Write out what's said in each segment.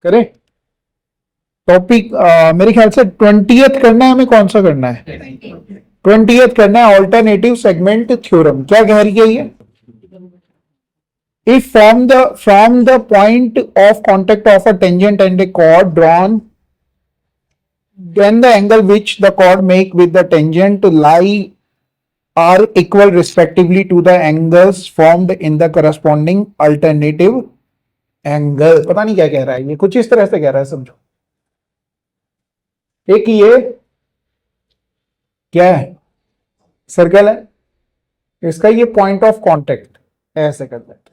करें टॉपिक मेरे ख्याल से 20th करना है, हमें कौन सा करना है? 20th करना है, ऑल्टरनेटिव सेगमेंट थ्योरम। क्या कह रही है ये? If from the point of contact of a tangent and a chord drawn, then the angle which the chord make with the tangent lie are equal respectively to the angles formed in the corresponding alternative angle। पता नहीं क्या कह रहा है ये, कुछ इस तरह से कह रहा है, समझो। एक ये क्या है, सर्कल है, इसका ये पॉइंट ऑफ कांटेक्ट ऐसे कर देते,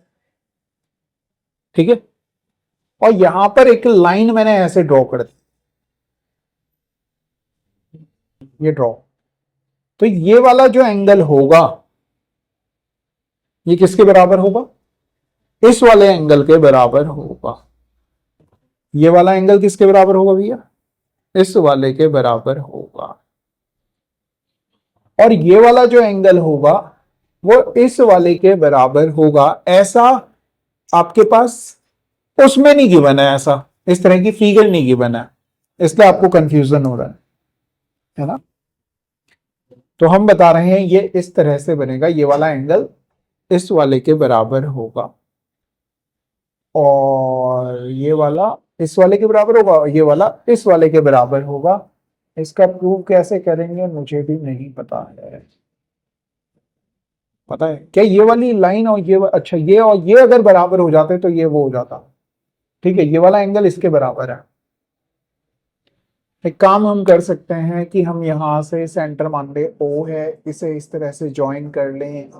ठीक है। और यहां पर एक लाइन मैंने ऐसे ड्रॉ कर दी, ये ड्रॉ। तो ये वाला जो एंगल होगा ये किसके बराबर होगा? इस वाले एंगल के बराबर होगा। ये वाला एंगल किसके बराबर होगा भैया? इस वाले के बराबर होगा। और ये वाला जो एंगल होगा वो इस वाले के बराबर होगा। ऐसा आपके पास उसमें नहीं गिवन है, ऐसा इस तरह की फिगर नहीं गिवन है, इसलिए आपको कंफ्यूजन हो रहा है ना। तो हम बता रहे हैं ये इस तरह से बनेगा, ये वाला एंगल इस वाले के बराबर होगा और ये वाला इस वाले के बराबर होगा और ये वाला इस वाले के बराबर होगा। इसका प्रूव कैसे करेंगे मुझे भी नहीं पता है। पता है क्या? ये वाली लाइन और ये, अच्छा ये और ये अगर बराबर हो जाते तो ये वो हो जाता, ठीक है। ये वाला एंगल इसके बराबर है। एक काम हम कर सकते हैं कि हम यहां से सेंटर मान ले O है, इसे इस तरह से ज्वाइन कर लें,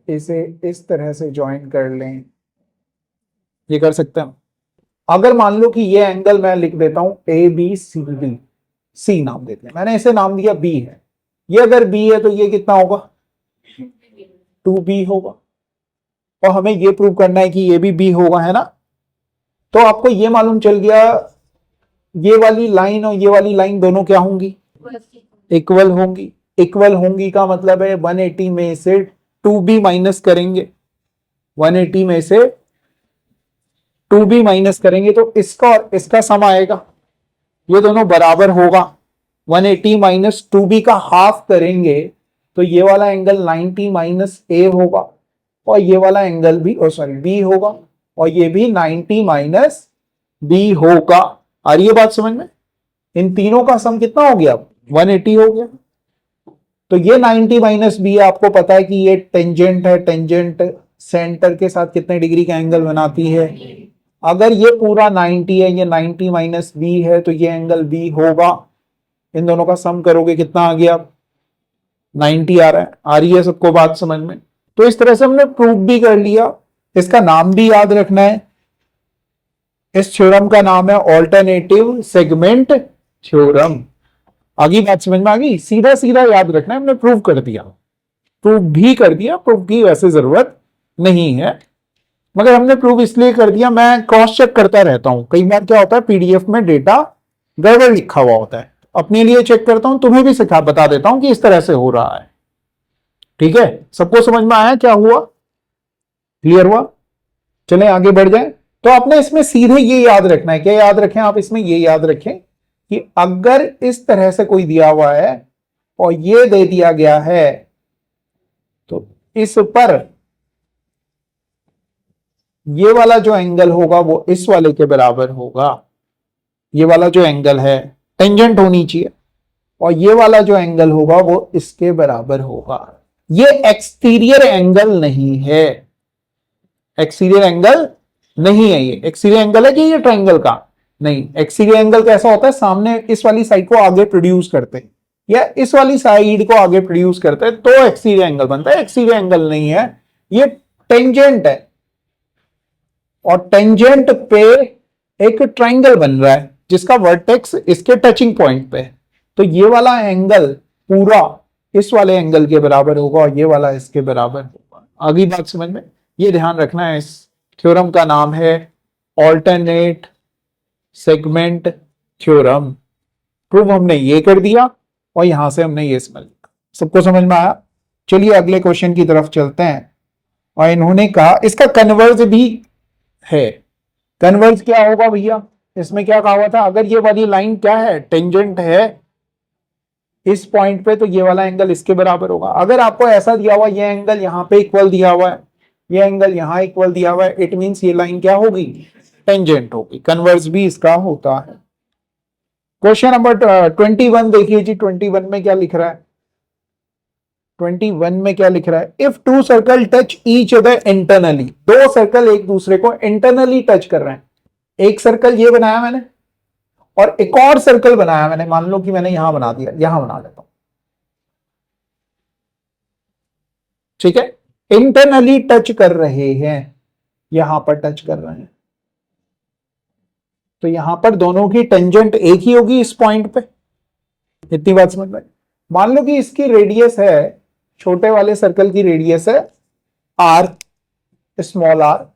इसे इस तरह से ज्वाइन कर लें, ये कर सकते हैं। अगर मान लो कि ये एंगल मैं लिख देता हूं ABCD, C नाम देते हैं, मैंने इसे नाम दिया B है। ये अगर B है तो ये कितना होगा? 2B होगा। और हमें ये प्रूव करना है कि ये भी B होगा, है ना। तो आपको ये मालूम चल गया, ये वाली लाइन और ये वाली लाइन दोनों क्या होंगी? इक्वल होंगी। इक्वल होंगी का मतलब है 180 में से 2B माइनस करेंगे, 180 में से 2B माइनस करेंगे तो इसका और इसका सम आएगा, ये दोनों बराबर होगा। 180 माइनस 2B का हाफ करेंगे तो ये वाला एंगल 90 माइनस A होगा और ये वाला एंगल भी B होगा और ये भी 90 माइनस B होगा। आ रही है बात समझ में? इन तीनों का सम कितना हो गया? 180 हो गया। तो ये 90 माइनस B आपको पता है कि ये टेंजेंट है, टेंजेंट सेंटर के साथ कितने डिग्री का एंगल बनाती है? अगर ये पूरा 90 है, ये 90 माइनस B है तो ये एंगल B होगा। इन दोनों का सम करोगे कितना आ गया? 90 आ रहा है। आ रही है सबको बात समझ में? तो इस तरह से हमने प्रूफ भी कर लिया। इसका नाम भी याद रखना है, इस थ्योरम का नाम है ऑल्टरनेटिव सेगमेंट थ्योरम। आगे बात समझ में आ गई? सीधा सीधा याद रखना है, हमने प्रूव कर दिया, प्रूव भी कर दिया। प्रूफ की वैसे जरूरत नहीं है, मगर हमने प्रूव इसलिए कर दिया, मैं क्रॉस चेक करता रहता हूं। कई बार क्या होता है पीडीएफ में डेटा गड़बड़ लिखा हुआ होता है, अपने लिए चेक करता हूं, तुम्हें भी सिखा बता देता हूं कि इस तरह से हो रहा है। ठीक है, सबको समझ में आया क्या हुआ? क्लियर हुआ? चलें आगे बढ़ जाए। तो आपने इसमें सीधे ये याद रखना है, क्या याद रखें आप? इसमें ये याद रखें कि अगर इस तरह से कोई दिया हुआ है और ये दे दिया गया है तो इस पर ये वाला जो एंगल होगा वो इस वाले के बराबर होगा। ये वाला जो एंगल है टेंजेंट होनी चाहिए और ये वाला जो एंगल होगा वो इसके बराबर होगा। ये एक्सटीरियर एंगल नहीं है, एक्सटीरियर एंगल नहीं है। ये एक्सटीरियर एंगल है कि ये ट्रायंगल का? नहीं। एक्सटीरियर एंगल कैसा होता है? सामने इस वाली साइड को आगे प्रोड्यूस करते हैं या इस वाली साइड को आगे प्रोड्यूस करते हैं तो एक्सटीरियर एंगल बनता है। एक्सटीरियर एंगल नहीं है, ये टेंजेंट है और टेंजेंट पे एक ट्रायंगल बन रहा है जिसका वर्टेक्स इसके टचिंग पॉइंट पे है। तो ये वाला एंगल पूरा इस वाले एंगल के बराबर होगा और ये वाला इसके बराबर होगा। आगे बात समझ में? ये ध्यान रखना है। इस थ्योरम का नाम है ऑल्टरनेट सेगमेंट थ्योरम। प्रूव हमने ये कर दिया और यहां से हमने ये समझ लिया। सबको समझ में आया? चलिए अगले क्वेश्चन की तरफ चलते हैं। और इन्होंने कहा इसका कन्वर्ज भी है, कन्वर्ज क्या होगा भैया, इसमें क्या कहा हुआ था, अगर ये वाली लाइन क्या है, टेंजेंट है इस पॉइंट पे, तो ये वाला एंगल इसके बराबर होगा। अगर आपको ऐसा दिया हुआ ये एंगल यहाँ पे इक्वल दिया हुआ है, ये एंगल यहाँ इक्वल दिया हुआ है, इट मींस ये लाइन क्या होगी, टेंजेंट होगी। कन्वर्ज भी इसका होता है। क्वेश्चन नंबर 21 देखिए जी, 21 में क्या लिख रहा है, 21 में क्या लिख रहा है, if to circle touch each other internally, दो सर्कल एक दूसरे को इंटरनली टच कर रहे हैं। एक सर्कल ये बनाया मैंने और एक और सर्कल बनाया मैंने, मान लो कि मैंने यहां बना दिया, यहां बना लेता हूं, ठीक है। इंटरनली टच कर रहे हैं, यहां पर टच कर रहे हैं, तो यहां पर दोनों की टेंजेंट एक ही होगी इस पॉइंट पे। इतनी बात समझ में। मान लो कि इसकी रेडियस है, छोटे वाले सर्कल की रेडियस है आर, स्मॉल आर,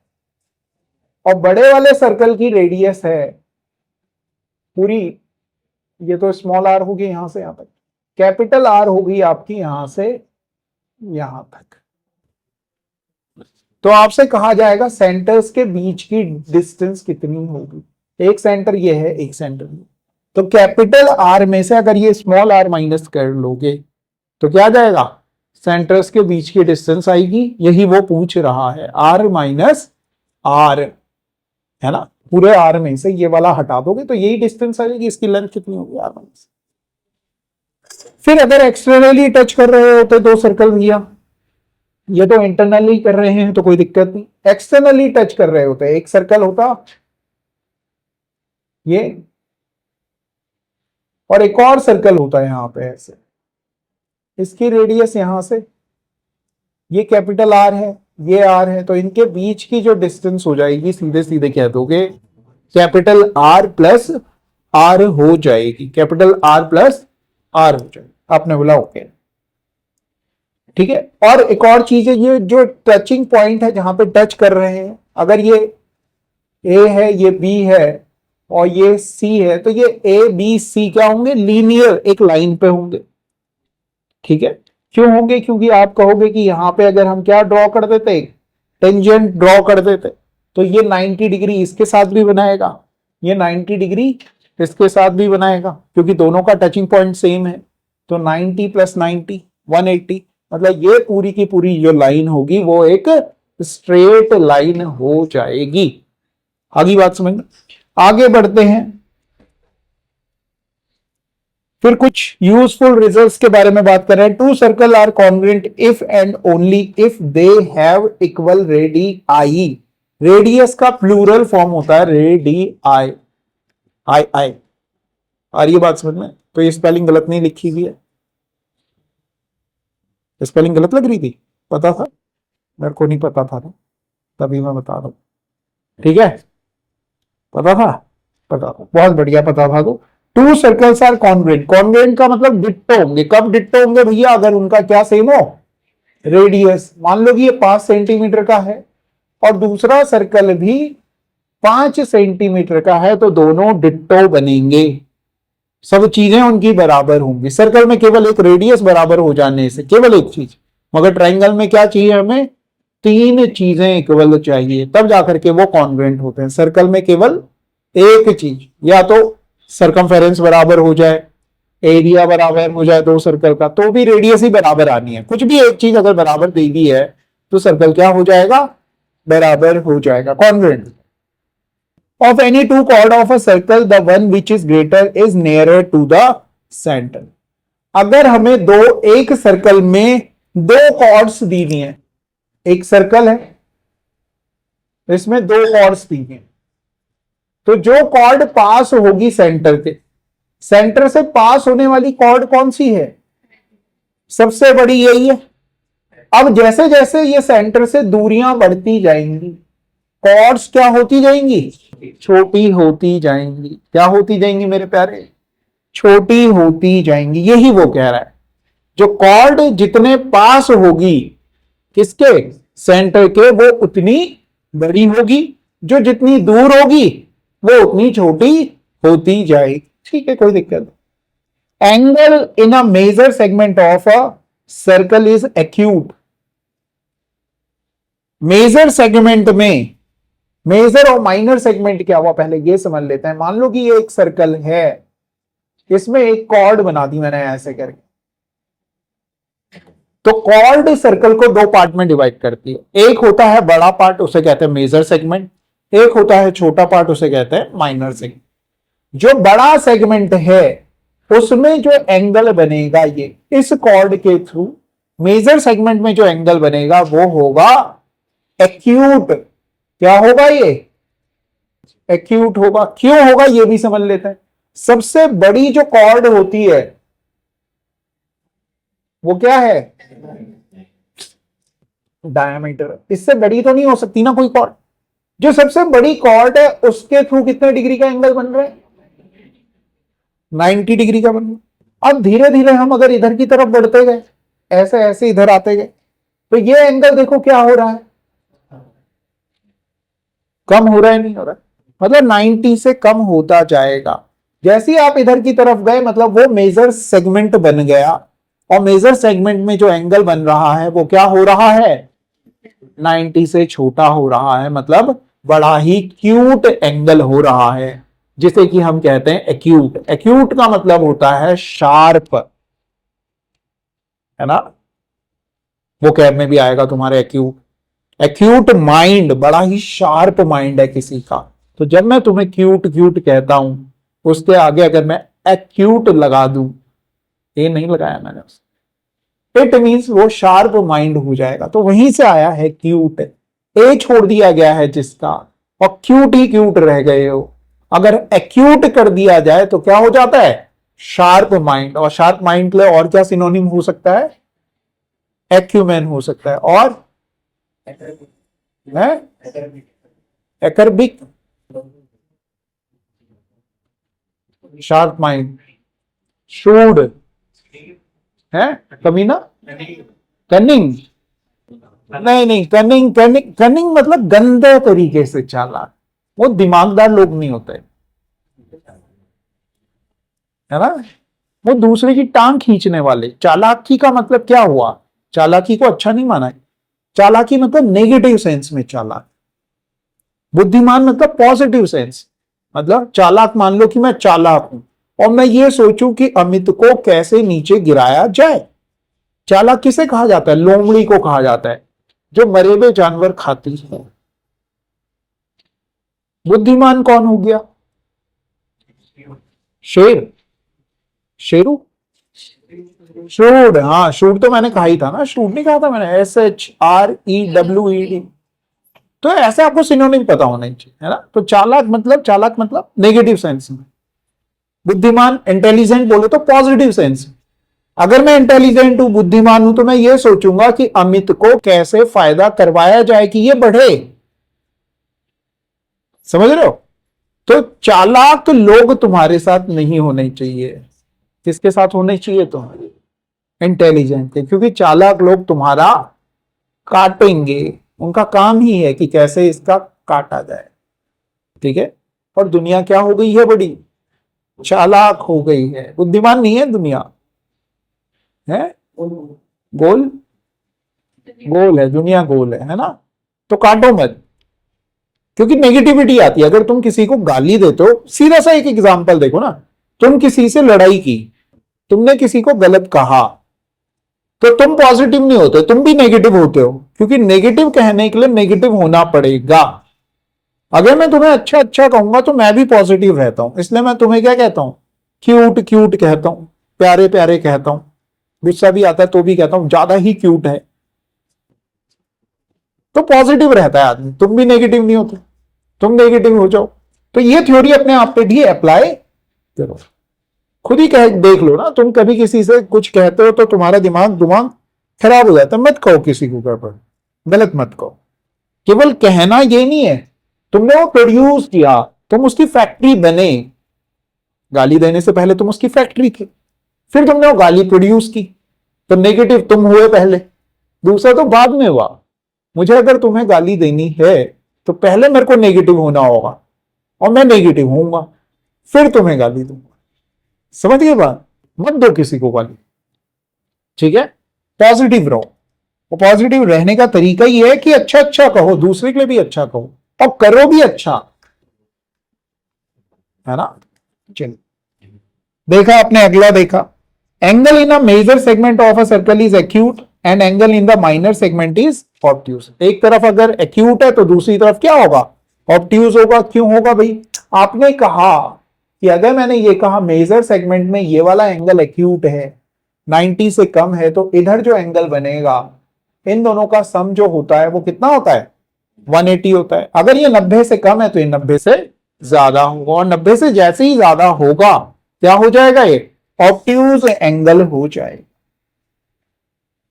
और बड़े वाले सर्कल की रेडियस है पूरी, ये तो स्मॉल आर होगी यहां से यहां तक, कैपिटल आर होगी आपकी यहां से यहां तक। तो आपसे कहा जाएगा सेंटर्स के बीच की डिस्टेंस कितनी होगी। एक सेंटर ये है, एक सेंटर ये, तो कैपिटल आर में से अगर ये स्मॉल आर माइनस कर लोगे तो क्या आ जाएगा, सेंटर्स के बीच की डिस्टेंस आएगी। यही वो पूछ रहा है, आर माइनस आर, है ना, पूरे आर में से ये वाला हटा दोगे तो यही डिस्टेंस आ जाएगी। इसकी लेंथ कितनी होगी, आर माइनस। फिर अगर एक्सटर्नली टच कर रहे होते दो सर्कल भैया, ये तो इंटरनली कर रहे हैं तो कोई दिक्कत नहीं, एक्सटर्नली टच कर रहे होते, एक सर्कल होता ये और एक और सर्कल होता है यहां पे ऐसे, इसकी रेडियस यहां से, ये कैपिटल आर है, ये आर है, तो इनके बीच की जो डिस्टेंस हो जाएगी सीधे सीधे कह दोगे कैपिटल आर प्लस आर हो जाएगी, कैपिटल आर प्लस आर हो जाएगी। आपने बोला ओके, ठीक है। और एक और चीज है, ये जो टचिंग पॉइंट है जहां पे टच कर रहे हैं, अगर ये ए है, ये बी है और ये सी है, तो ये ए बी सी क्या होंगे, लीनियर एक लाइन पे होंगे, ठीक है। क्यों होंगे, क्योंकि आप कहोगे कि यहां पे अगर हम क्या ड्रॉ कर देते, टेंजेंट ड्रॉ कर देते, तो ये 90 डिग्री इसके साथ भी बनाएगा, ये 90 डिग्री इसके साथ भी बनाएगा, क्योंकि दोनों का टचिंग पॉइंट सेम है। तो 90 प्लस 90 180, मतलब ये पूरी की पूरी जो लाइन होगी वो एक स्ट्रेट लाइन हो जाएगी। आगे बात समझ में। आगे बढ़ते हैं, फिर कुछ यूजफुल रिजल्ट्स के बारे में बात कर रहे हैं। Two circle are congruent if and only if they have equal radii. Radius का प्लूरल फॉर्म होता है रेडियाई, आई आई। और ये बात समझ में, तो ये स्पेलिंग गलत नहीं लिखी हुई है, स्पेलिंग गलत लग रही थी, पता था मेरे को, नहीं पता था ना, तभी मैं बता रहा हूं, ठीक है। पता था, पता था, बहुत बढ़िया पता था। तो two circles are congruent, congruent का मतलब डिट्टो होंगे। कब डिट्टो होंगे भैया, अगर उनका क्या सेम हो, रेडियस। मान लो कि ये 5 सेंटीमीटर का है और दूसरा सर्कल भी 5 सेंटीमीटर का है, तो दोनों डिट्टो बनेंगे, सब चीजें उनकी बराबर होंगी। सर्कल में केवल एक रेडियस बराबर हो जाने से, केवल एक चीज, मगर ट्राइंगल में क्या चाहिए हमें, 3 चीजें इक्वल चाहिए, तब जाकर के वो कॉन्ग्रुएंट होते हैं। सर्कल में केवल एक चीज, या तो सरकमफेरेंस बराबर हो जाए, एरिया बराबर हो जाए दो सर्कल का, तो भी रेडियस ही बराबर आनी है। कुछ भी एक चीज अगर बराबर दे दी है तो सर्कल क्या हो जाएगा, बराबर हो जाएगा, congruent. Of any two chord of a circle the one which is greater is nearer to the centre. अगर हमें एक सर्कल में 2 कॉर्ड्स दी हुई हैं, एक सर्कल है इसमें 2 कॉर्ड्स दी हैं, तो जो कॉर्ड पास होगी सेंटर के, सेंटर से पास होने वाली कॉर्ड कौन सी है, सबसे बड़ी यही है। अब जैसे जैसे ये सेंटर से दूरियां बढ़ती जाएंगी, कॉर्ड्स क्या होती जाएंगी, छोटी होती जाएंगी। क्या होती जाएंगी मेरे प्यारे, छोटी होती जाएंगी। यही वो कह रहा है, जो कॉर्ड जितने पास होगी किसके, सेंटर के, वो उतनी बड़ी होगी, जो जितनी दूर होगी वो उतनी छोटी होती जाएगी, ठीक है, कोई दिक्कत नहीं। Angle in a major segment of a circle is acute. Major segment में मेजर और माइनर सेगमेंट क्या हुआ पहले ये समझ लेते हैं। मान लो कि ये एक सर्कल है, इसमें एक कॉर्ड बना दी मैंने ऐसे करके, तो कॉर्ड सर्कल को दो पार्ट में डिवाइड करती है। एक होता है बड़ा पार्ट, उसे कहते हैं मेजर सेगमेंट, एक होता है छोटा पार्ट, उसे कहते हैं माइनर सेगमेंट। जो बड़ा सेगमेंट है उसमें जो एंगल बनेगा ये इस कॉर्ड के थ्रू, मेजर सेगमेंट में जो एंगल बनेगा वो होगा एक्यूट। क्या होगा ये? एक्यूट होगा। क्यों होगा ये भी समझ लेते हैं। सबसे बड़ी जो कॉर्ड होती है वो क्या है? डायमीटर। इससे बड़ी तो नहीं हो सकती ना कोई कॉर्ड। जो सबसे बड़ी कॉर्ड है उसके थ्रू कितने डिग्री का एंगल बन रहा है? 90 डिग्री का बन रहा है। अब धीरे धीरे हम अगर इधर की तरफ बढ़ते गए, ऐसे ऐसे इधर आते गए, तो ये एंगल देखो क्या हो रहा है, कम हो रहा है, नहीं हो रहा है, मतलब 90 से कम होता जाएगा। जैसे ही आप इधर की तरफ गए मतलब वो मेजर सेगमेंट बन गया, और मेजर सेगमेंट में जो एंगल बन रहा है वो क्या हो रहा है? 90 से छोटा हो रहा है, मतलब बड़ा ही क्यूट एंगल हो रहा है, जिसे कि हम कहते हैं एक्यूट। एक्यूट का मतलब होता है शार्प, है ना। वो कैब में भी आएगा तुम्हारे एक्यूट। एक्यूट माइंड, बड़ा ही शार्प माइंड है किसी का। तो जब मैं तुम्हें क्यूट क्यूट कहता हूं, उसके आगे अगर मैं एक्यूट लगा दूं, ये नहीं लगाया मैंने उससे, इट मीन्स वो शार्प माइंड हो जाएगा। तो वहीं से आया है क्यूट। ए छोड़ दिया गया है जिसका, और क्यूट ही क्यूट रह गए हो। अगर एक्यूट कर दिया जाए तो क्या हो जाता है? Sharp mind. और शार्प माइंड के लिए और क्या सिनोनिम हो सकता है? एक्यूमेन हो सकता है। और है एकरबिक, शार्प माइंड, शूड है, कमीना, कनिंग। नहीं नहीं, कनिंग कनिंग कनिंग मतलब गंदे तरीके से चालाक। वो दिमागदार लोग नहीं होते, है ना। वो दूसरे की टांग खींचने वाले। चालाकी का मतलब क्या हुआ? चालाकी को अच्छा नहीं माना है। चालाकी मतलब नेगेटिव सेंस में चालाक। बुद्धिमान मतलब पॉजिटिव सेंस। मतलब चालाक, मान लो कि मैं चालाक हूं और मैं ये सोचूं कि अमित को कैसे नीचे गिराया जाए। चालाक किसे कहा जाता है? लोमड़ी को कहा जाता है, जो मरे हुए जानवर खाती है। बुद्धिमान कौन हो गया? शेर, शेरू, शूड। हाँ, शूड तो मैंने कहा ही था ना, शूड नहीं कहा था मैंने, SHREWED। तो ऐसे आपको सिनोनिम पता होना चाहिए, है ना। तो चालाक मतलब नेगेटिव सेंस में। बुद्धिमान, इंटेलिजेंट बोले तो पॉजिटिव सेंस में। अगर मैं इंटेलिजेंट हूं, बुद्धिमान हूं, तो मैं ये सोचूंगा कि अमित को कैसे फायदा करवाया जाए कि ये बढ़े। समझ रहे हो? तो चालाक लोग तुम्हारे साथ नहीं होने चाहिए। किसके साथ होने चाहिए? तुम्हारे इंटेलिजेंट के। क्योंकि चालाक लोग तुम्हारा काटेंगे। उनका काम ही है कि कैसे इसका काटा जाए। ठीक है। और दुनिया क्या हो गई है? बड़ी चालाक हो गई है। बुद्धिमान नहीं है दुनिया, है गोल, गोल है दुनिया, गोल है ना। तो काटो मत, क्योंकि नेगेटिविटी आती है। अगर तुम किसी को गाली देते हो, सीधा सा एक एग्जांपल देखो ना, तुम किसी से लड़ाई की, तुमने किसी को गलत कहा, तो तुम पॉजिटिव नहीं होते, तुम भी नेगेटिव होते हो। क्योंकि नेगेटिव कहने के लिए नेगेटिव होना पड़ेगा। अगर मैं तुम्हें अच्छा अच्छा कहूंगा तो मैं भी पॉजिटिव रहता हूं, इसलिए मैं तुम्हें क्या कहता हूं? क्यूट क्यूट कहता हूं, प्यारे प्यारे कहता हूं। गुस्सा भी आता है तो भी कहता हूं ज्यादा ही क्यूट है। तो पॉजिटिव रहता है आदमी। तुम भी नेगेटिव नहीं होते, तुम नेगेटिव हो जाओ। तो ये थ्योरी अपने आप पे भी अप्लाई करो। खुद ही कह देख लो ना, तुम कभी किसी से कुछ कहते हो तो तुम्हारा दिमाग दिमाग खराब हो जाता है। मत कहो किसी को गड़बड़, गलत मत कहो। केवल कहना ये नहीं है, तुमने वो प्रोड्यूस किया, तुम उसकी फैक्ट्री बने। गाली देने से पहले तुम उसकी फैक्ट्री थे, फिर तुमने वो गाली प्रोड्यूस की, तो नेगेटिव तुम हुए पहले, दूसरा तो बाद में हुआ। मुझे अगर तुम्हें गाली देनी है तो पहले मेरे को नेगेटिव होना होगा, और मैं नेगेटिव होऊंगा, फिर तुम्हें गाली दूंगा। समझ गए बात? मत दो किसी को गाली, ठीक है। पॉजिटिव रहो। और पॉजिटिव रहने का तरीका ही है कि अच्छा अच्छा कहो, दूसरे के लिए भी अच्छा कहो। और करो भी अच्छा, है ना। चलिए देखा आपने, अगला देखा, angle in a major segment of a circle is acute and angle in the minor segment is obtuse. एक तरफ अगर एक्यूट है तो दूसरी तरफ क्या होगा, ऑब्ट्यूज होगा। क्यों होगा भाई, आपने कहा कि अगर मैंने ये कहा मेजर सेगमेंट में ये वाला एंगल एक्यूट है, 90 से कम है, तो इधर जो एंगल बनेगा इन दोनों का सम जो होता है वो कितना होता है, 180 होता है। अगर ये 90 से कम है तो ये 90 से ज्यादा होगा, और 90 से जैसे ही ज्यादा होगा क्या हो जाएगा, ये ऑब्ट्यूज एंगल हो जाएगा।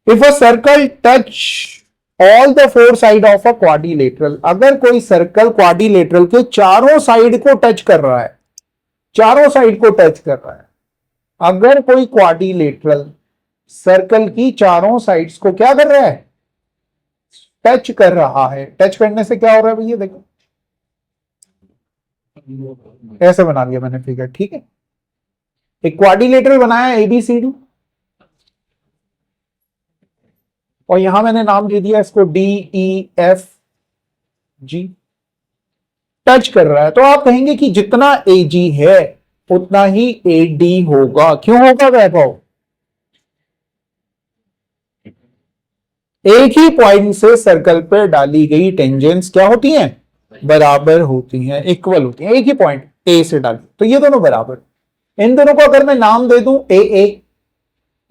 If a circle touch all the four side of a quadrilateral, अगर कोई सर्कल क्वाड्रिलेटरल के चारों साइड को टच कर रहा है, चारों साइड को टच कर रहा है, अगर कोई क्वाड्रिलेटरल सर्कल की चारों साइड्स को क्या कर रहा है, टच कर रहा है। टच करने से क्या हो रहा है भैया, देखो ऐसे बना लिया मैंने फिगर, ठीक है। एक क्वाड्रिलेटरल बनाया एबीसीडी, और यहां मैंने नाम दे दिया इसको D E F G. Touch कर रहा है तो आप कहेंगे कि जितना ए जी है उतना ही ए डी होगा। क्यों होगा वैभव, एक ही पॉइंट से सर्कल पर डाली गई टेंजेंट्स क्या होती हैं, बराबर होती हैं, इक्वल होती हैं। एक ही पॉइंट ए से डाली तो ये दोनों बराबर। इन दोनों को अगर मैं नाम दे दूं ए,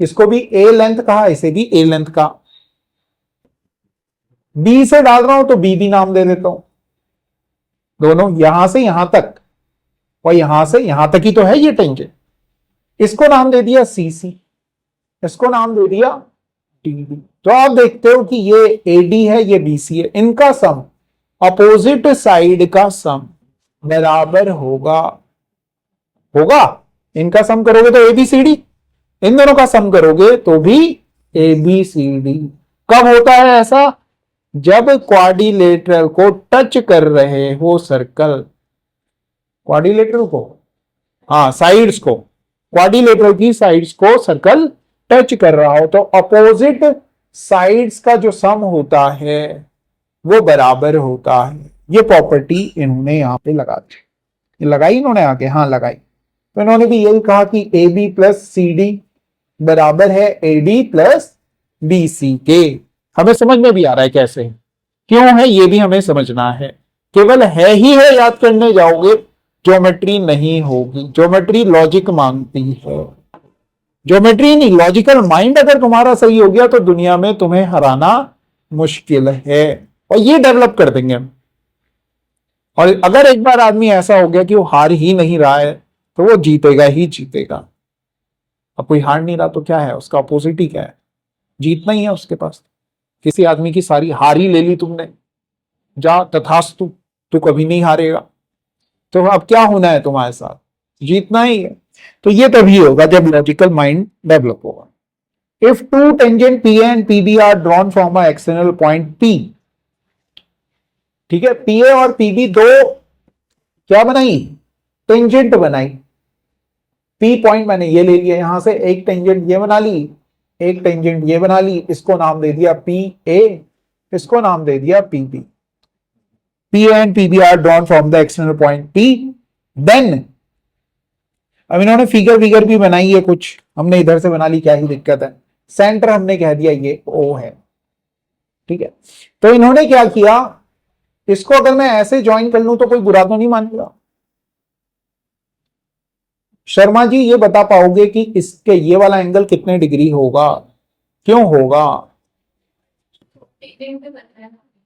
इसको भी ए लेंथ कहा, इसे भी ए लेंथ का। बी से डाल रहा हूं तो बी भी नाम दे देता हूं। दोनों यहां से यहां तक और यहां से यहां तक ही तो है ये टेंजेंट। इसको नाम दे दिया सी सी, इसको नाम दे दिया डी डी। तो आप देखते हो कि ये एडी है, ये बीसी है, इनका सम अपोजिट साइड का सम बराबर होगा। होगा, इनका सम करोगे तो एबीसीडी, इन दोनों का सम करोगे तो भी एबीसीडी। कब होता है ऐसा, जब क्वाड्रिलेटरल को टच कर रहे हो सर्कल, क्वाड्रिलेटरल को, हाँ साइड्स को, क्वाड्रिलेटरल की साइड्स को सर्कल टच कर रहा हो तो अपोजिट साइड्स का जो सम होता है वो बराबर होता है। ये प्रॉपर्टी इन्होंने यहां पे लगा दी, लगाई इन्होंने आगे, हाँ लगाई। तो इन्होंने भी यही कहा कि A B plus C D बराबर है A D plus B C के। हमें समझ में भी आ रहा है कैसे, क्यों है ये भी हमें समझना है। केवल है ही है याद करने जाओगे, ज्योमेट्री नहीं होगी। ज्योमेट्री लॉजिक मांगती है, ज्योमेट्री नहीं, लॉजिकल माइंड अगर तुम्हारा सही हो गया तो दुनिया में तुम्हें हराना मुश्किल है, और ये डेवलप कर देंगे हम। और अगर एक बार आदमी ऐसा हो गया कि वो हार ही नहीं रहा है तो वो जीतेगा ही जीतेगा। अब कोई हार नहीं रहा तो क्या है, उसका अपोजिट ही क्या है, जीतना ही है उसके पास। किसी आदमी की सारी हार ही ले ली तुमने, जा तथास्तु, तू कभी नहीं हारेगा। तो अब क्या होना है तुम्हारे साथ, जीतना ही है। तो ये तभी होगा जब लॉजिकल माइंड डेवलप होगा। If two tangent P and P B are drawn from a external point P, ठीक है, पी ए और पी बी दो क्या बनाई, टेंजेंट बनाई। पी पॉइंट मैंने ये ले लिया, यहां से एक टेंजेंट ये बना ली, एक टेंजेंट ये बना ली, इसको नाम दे दिया पी ए, इसको नाम दे दिया P B. P and P B are drawn from the external point P. Then अब इन्होंने फिगर भी बनाई है कुछ, हमने इधर से बना ली, क्या ही दिक्कत है। सेंटर हमने कह दिया ये ओ है, ठीक है। तो इन्होंने क्या किया, इसको अगर मैं ऐसे ज्वाइन कर लूं तो कोई बुरा तो नहीं मानेगा। शर्मा जी ये बता पाओगे कि इसके ये वाला एंगल कितने डिग्री होगा, क्यों होगा,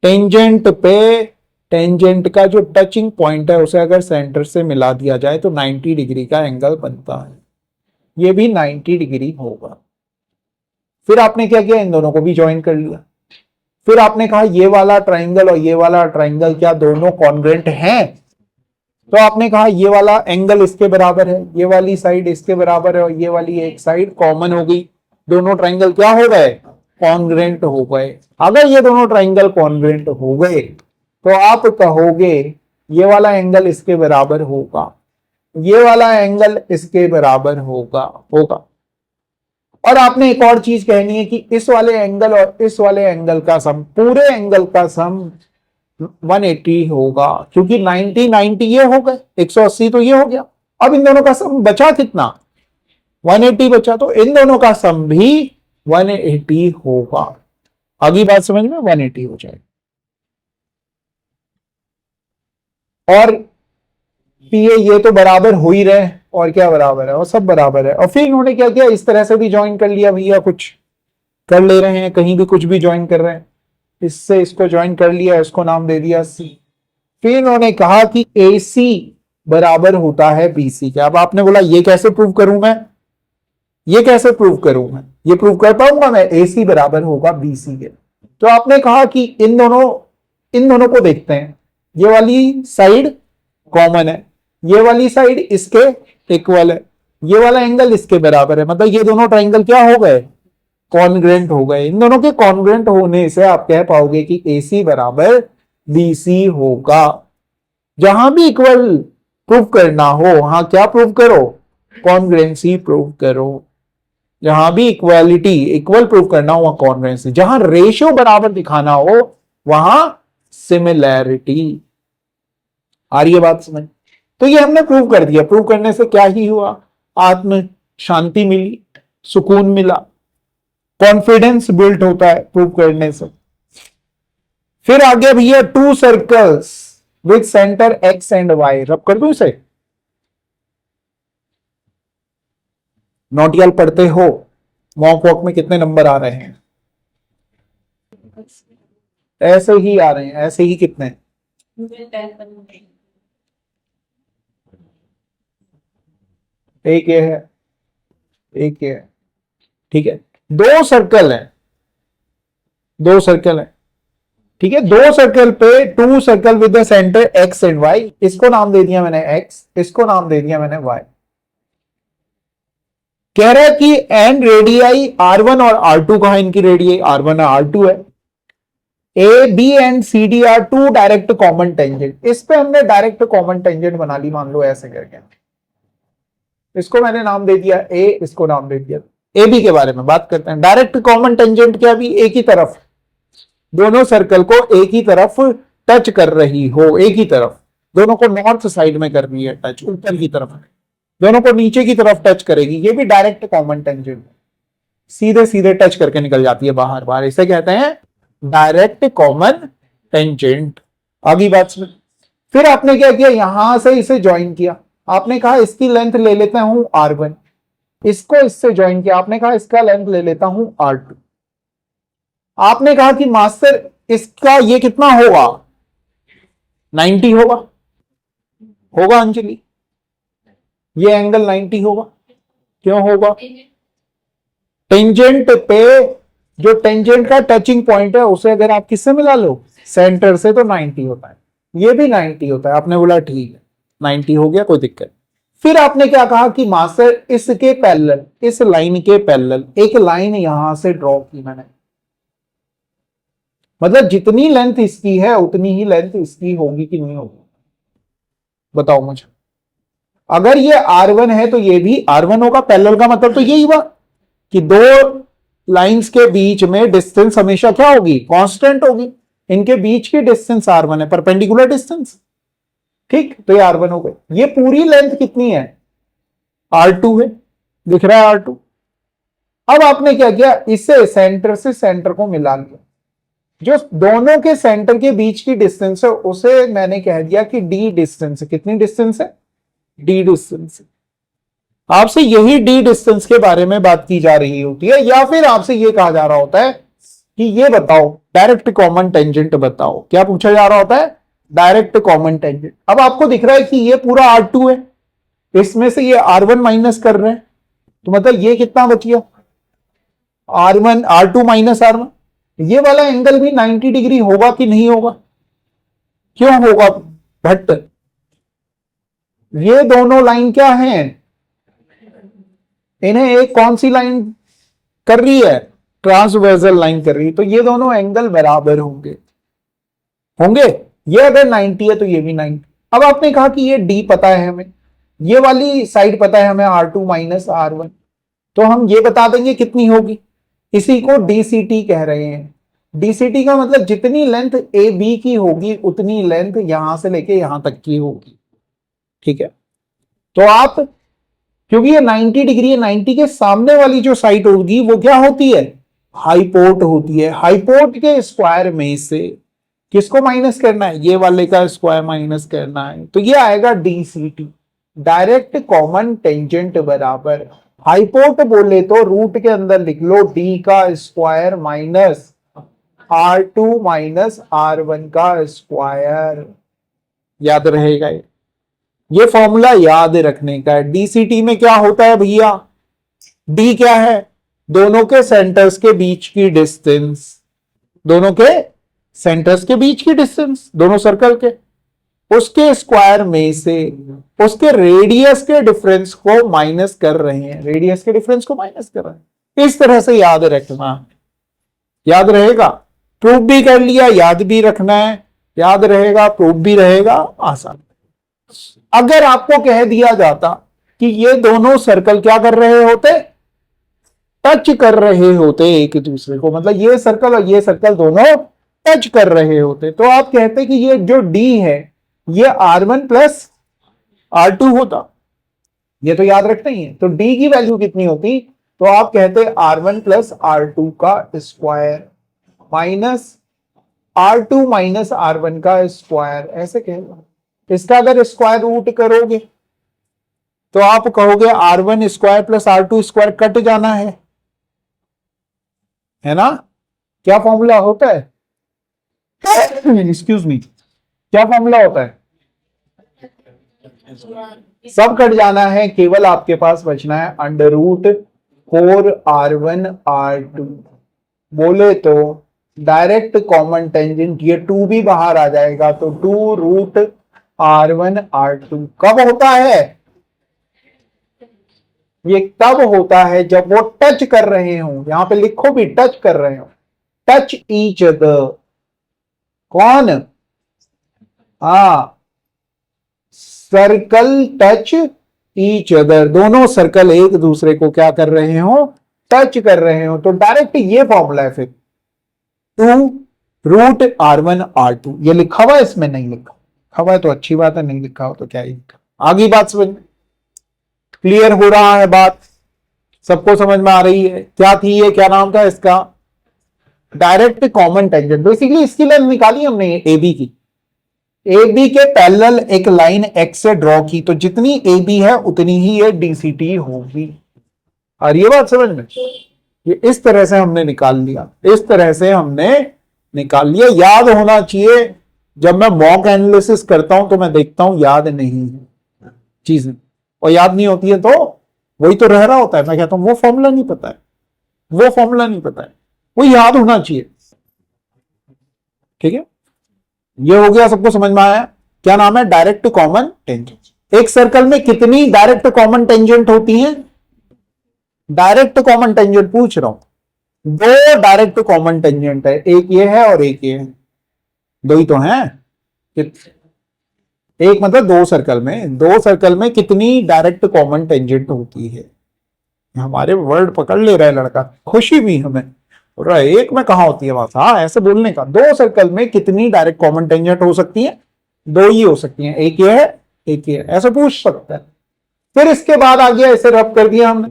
टेंजेंट पे, टेंजेंट का जो टचिंग पॉइंट है उसे अगर सेंटर से मिला दिया जाए तो 90 डिग्री का एंगल बनता है, ये भी 90 डिग्री होगा। फिर आपने क्या किया, इन दोनों को भी ज्वाइन कर लिया। फिर आपने कहा ये वाला ट्राइंगल और ये वाला ट्राइंगल क्या दोनों कॉन्ग्रुएंट हैं, तो आपने कहा ये वाला एंगल इसके बराबर है, ये वाली साइड इसके बराबर है, और ये वाली एक साइड कॉमन हो गई। दोनों ट्राइंगल क्या हो गए, कॉन्ग्रुएंट हो गए। अगर ये दोनों ट्राइंगल कॉन्ग्रुएंट हो गए तो आप कहोगे ये वाला एंगल इसके बराबर होगा, ये वाला एंगल इसके बराबर होगा होगा। और आपने एक और चीज कहनी है कि इस वाले एंगल और इस वाले एंगल का सम, पूरे एंगल का सम 180 होगा, क्योंकि 90 90 ये हो गए, 180 तो ये हो गया। अब इन दोनों का सम बचा कितना, 180 बचा, तो इन दोनों का सम भी 180 होगा। अगली बात समझ में, 180 हो जाएगा। और ये तो बराबर हो ही रहे, और क्या बराबर है, और सब बराबर है। और फिर इन्होंने क्या किया, इस तरह से भी ज्वाइन कर लिया भैया, कुछ कर ले रहे हैं, कहीं भी कुछ भी ज्वाइन कर रहे हैं, इससे इसको ज्वाइन कर लिया, इसको नाम दे दिया सी। फिर इन्होंने कहा कि AC बराबर होता है BC के। अब आपने बोला ये कैसे प्रूव करूं मैं, ये कैसे प्रूव करूं मैं, ये प्रूव कर पाऊंगा मैं AC बराबर होगा BC के? तो आपने कहा कि इन दोनों को देखते हैं, ये वाली साइड कॉमन है, ये वाली साइड इसके इक्वल है, ये वाला एंगल इसके बराबर है, मतलब ये दोनों ट्राइंगल क्या हो गए, कॉन्ग्रेंट हो गए। इन दोनों के कॉन्ग्रेंट होने से आप कह पाओगे कि AC बराबर BC होगा। जहां भी इक्वल प्रूव करना हो वहां क्या प्रूव करो, कॉन्ग्रेंसी प्रूव करो। जहां भी इक्वालिटी, इक्वल प्रूव करना हो वहां कॉन्ग्रेंसी, जहां रेशियो बराबर दिखाना हो वहां सिमिलैरिटी। आ रही है बात समझ? तो ये हमने प्रूव कर दिया। प्रूव करने से क्या ही हुआ, आत्म शांति मिली, सुकून मिला, कॉन्फिडेंस बिल्ड होता है प्रूव करने से। फिर आगे भैया to circles with centre X and Y, रब कर दू इसे, नोटियाल पढ़ते हो, मॉक वॉक में कितने नंबर आ रहे हैं, ऐसे ही आ रहे हैं, ऐसे ही कितने, एक ये है, एक ये है, ठीक है। दो सर्कल है, दो सर्कल है, ठीक है। दो सर्कल पे, two circle with the centre X and Y, इसको नाम दे दिया मैंने X, इसको नाम दे दिया मैंने Y। कह रहा है कि एंड रेडियाई R1 और R2 कहा, इनकी रेडियाई R1 और R2 है। A, B and CD are two direct common tangent. इस पे हमने डायरेक्ट कॉमन टेंजेंट बना ली, मान लो ऐसे करके, इसको मैंने नाम दे दिया A, इसको नाम दे दिया AB। के बारे में बात करते हैं। डायरेक्ट कॉमन टेंजेंट क्या, भी एक ही तरफ, दोनों सर्कल को एक ही तरफ टच कर रही हो, एक ही तरफ, दोनों को नॉर्थ साइड में कर रही है टच, ऊपर की तरफ, दोनों को नीचे की तरफ टच करेगी, ये भी डायरेक्ट कॉमन टेंजेंट, सीधे सीधे टच करके निकल जाती है बाहर बाहर, इसे कहते हैं डायरेक्ट कॉमन टेंजेंट। आगे बात सुन। फिर आपने क्या किया, यहां से इसे ज्वाइन किया, आपने कहा इसकी लेंथ ले लेता हूं R1, इसको इससे ज्वाइन किया, आपने कहा इसका लेंथ ले लेता हूं R2। आपने कहा कि मास्टर इसका ये कितना होगा, 90 होगा, होगा अंजलि, ये एंगल 90 होगा, क्यों होगा, टेंजेंट पे, जो टेंजेंट का टचिंग पॉइंट है उसे अगर आप किससे मिला लो, सेंटर से, तो 90 होता है, ये भी 90 होता है। आपने बोला ठीक है 90 हो गया, कोई दिक्कत। फिर आपने क्या कहा कि मास्टर इसके पैरेलल, इस लाइन के पैरेलल एक लाइन यहां से ड्रॉ की मैंने, मतलब जितनी लेंथ इसकी है उतनी ही लेंथ इसकी होगी कि नहीं होगी, बताओ मुझे। अगर ये R1 है तो ये भी R1 होगा, पैरेलल का मतलब तो यही हुआ कि दो लाइंस के बीच में डिस्टेंस हमेशा क्या होगी, कांस्टेंट होगी। इनके बीच की डिस्टेंस R1 है, परपेंडिकुलर डिस्टेंस, ठीक, तो ये R1 हो गई। ये पूरी लेंथ कितनी है, R2 है, दिख रहा है R2। अब आपने क्या किया, इसे सेंटर से सेंटर को मिला लिया, जो दोनों के सेंटर के बीच की डिस्टेंस है उसे मैंने कह दिया कि D डिस्टेंस है। कितनी डिस्टेंस है, D डिस्टेंस। आपसे यही D डिस्टेंस के बारे में बात की जा रही होती है, या फिर आपसे यह कहा जा रहा होता है कि ये बताओ डायरेक्ट कॉमन टेंजेंट बताओ। क्या पूछा जा रहा होता है, डायरेक्ट कॉमन टेंजेंट। अब आपको दिख रहा है कि ये पूरा R2 है, इसमें से ये R1 माइनस कर रहे हैं, तो मतलब ये कितना बच गया, R1, R2 माइनस R1। ये वाला एंगल भी 90 डिग्री होगा कि नहीं होगा, क्यों होगा भट्ट, ये दोनों लाइन क्या हैं, इन्हें एक कौन सी लाइन कर रही है, ट्रांसवर्सल लाइन कर रही है, तो ये दोनों एंगल बराबर होंगे, होंगे। ये अगर 90 है तो ये भी 90। अब आपने कहा कि ये D पता है हमें, ये वाली साइड पता है हमें R2 माइनस R1, तो हम ये बता देंगे कितनी होगी, इसी को DCT कह रहे हैं। डीसीटी का मतलब जितनी लेंथ ए बी की होगी उतनी लेंथ यहां से लेके यहां तक की होगी, ठीक है। तो आप, क्योंकि ये 90 डिग्री है, 90 के सामने वाली जो साइड होगी वो क्या होती है, हाइपोट होती है। हाइपोट के स्क्वायर में से किसको माइनस करना है, ये वाले का स्क्वायर माइनस करना है, तो ये आएगा डीसीटी, डायरेक्ट कॉमन टेंजेंट बराबर हाइपोट बोले तो रूट के अंदर लिख लो डी का square minus R2 minus R1 का स्क्वायर। याद रहेगा ये फॉर्मूला याद रखने का है। डीसीटी में क्या होता है भैया, डी क्या है, दोनों के सेंटर्स के बीच की डिस्टेंस, दोनों के सेंटर्स के बीच की डिस्टेंस, दोनों सर्कल के, उसके स्क्वायर में से उसके रेडियस के डिफरेंस को माइनस कर रहे हैं, रेडियस के डिफरेंस को माइनस कर रहे हैं। इस तरह से याद रखना, याद रहेगा। प्रूफ भी कर लिया, याद भी रखना है, याद रहेगा, प्रूफ भी रहेगा, आसान। अगर आपको कह दिया जाता कि ये दोनों सर्कल क्या कर रहे होते, टच कर रहे होते एक दूसरे को, मतलब ये सर्कल और ये सर्कल दोनों टच कर रहे होते, तो आप कहते कि ये जो डी है ये R1 प्लस R2 होता। ये तो याद रखना ही है। तो डी की वैल्यू कितनी होती, तो आप कहते R1 प्लस R2 का square minus R2 minus R1 का स्क्वायर, ऐसे कहेगा। इसका अगर स्क्वायर रूट करोगे तो आप कहोगे R1 square plus R2 square, cut जाना है ना। क्या फॉर्मूला होता है, एक्सक्यूज मी, क्या फॉर्मूला होता है, सब कट जाना है, केवल आपके पास बचना है अंडर रूट 4R1 R2। बोले तो डायरेक्ट कॉमन टेंजेंट, ये 2 भी बाहर आ जाएगा, तो 2 रूट R1 R2 कब होता है, ये तब होता है जब वो टच कर रहे हो, यहां पे लिखो भी टच कर रहे हो, टच ईच अदर। कौन, सर्कल टच ईच अदर, दोनों सर्कल एक दूसरे को क्या कर रहे हो, टच कर रहे हो, तो डायरेक्ट ये फॉर्मूला है। फिर 2 रूट R1 R2 ये लिखा हुआ है, इसमें नहीं लिखा हुआ है तो अच्छी बात है, नहीं लिखा हो तो क्या ही लिखा। आगे बात समझ में क्लियर हो रहा है, बात सबको समझ में आ रही है। क्या थी ये, क्या नाम था इसका, डायरेक्ट कॉमन टेंजेंट। बेसिकली इसकी लेंथ निकाली हमने ए बी की, ए बी के पैरेलल एक लाइन एक्स से ड्रॉ की, तो जितनी ए बी है उतनी ही ये डीसीटी होगी। और ये बात समझ में, ये इस तरह से हमने निकाल लिया, इस तरह से हमने निकाल लिया। याद होना चाहिए, जब मैं मॉक एनालिसिस करता हूं तो मैं देखता हूं याद नहीं है चीजें, और याद नहीं होती है तो वही तो रह रहा होता है। मैं कहता हूं वो फॉर्मूला नहीं पता है, वो फॉर्मूला नहीं पता है, वो याद होना चाहिए, ठीक है। ये हो गया, सबको समझ में आया। क्या नाम है, डायरेक्ट कॉमन टेंजेंट। एक सर्कल में कितनी डायरेक्ट कॉमन टेंजेंट होती हैं, डायरेक्ट कॉमन टेंजेंट पूछ रहा हूं, 2 डायरेक्ट कॉमन टेंजेंट है, एक ये है और एक ये है, 2 ही तो हैं। एक मतलब 2 सर्कल में कितनी डायरेक्ट कॉमन टेंजेंट होती है। हमारे वर्ड पकड़ ले रहा है लड़का, खुशी भी हमें हो रहा है, एक में कहा होती है बात, हाँ ऐसे बोलने का। 2 सर्कल में कितनी डायरेक्ट कॉमन टेंजेंट हो सकती है, 2 ही हो सकती हैं, एक ये है एक ये है, ऐसे पूछ सकता है। फिर इसके बाद आ गया, ऐसे रब कर दिया हमने,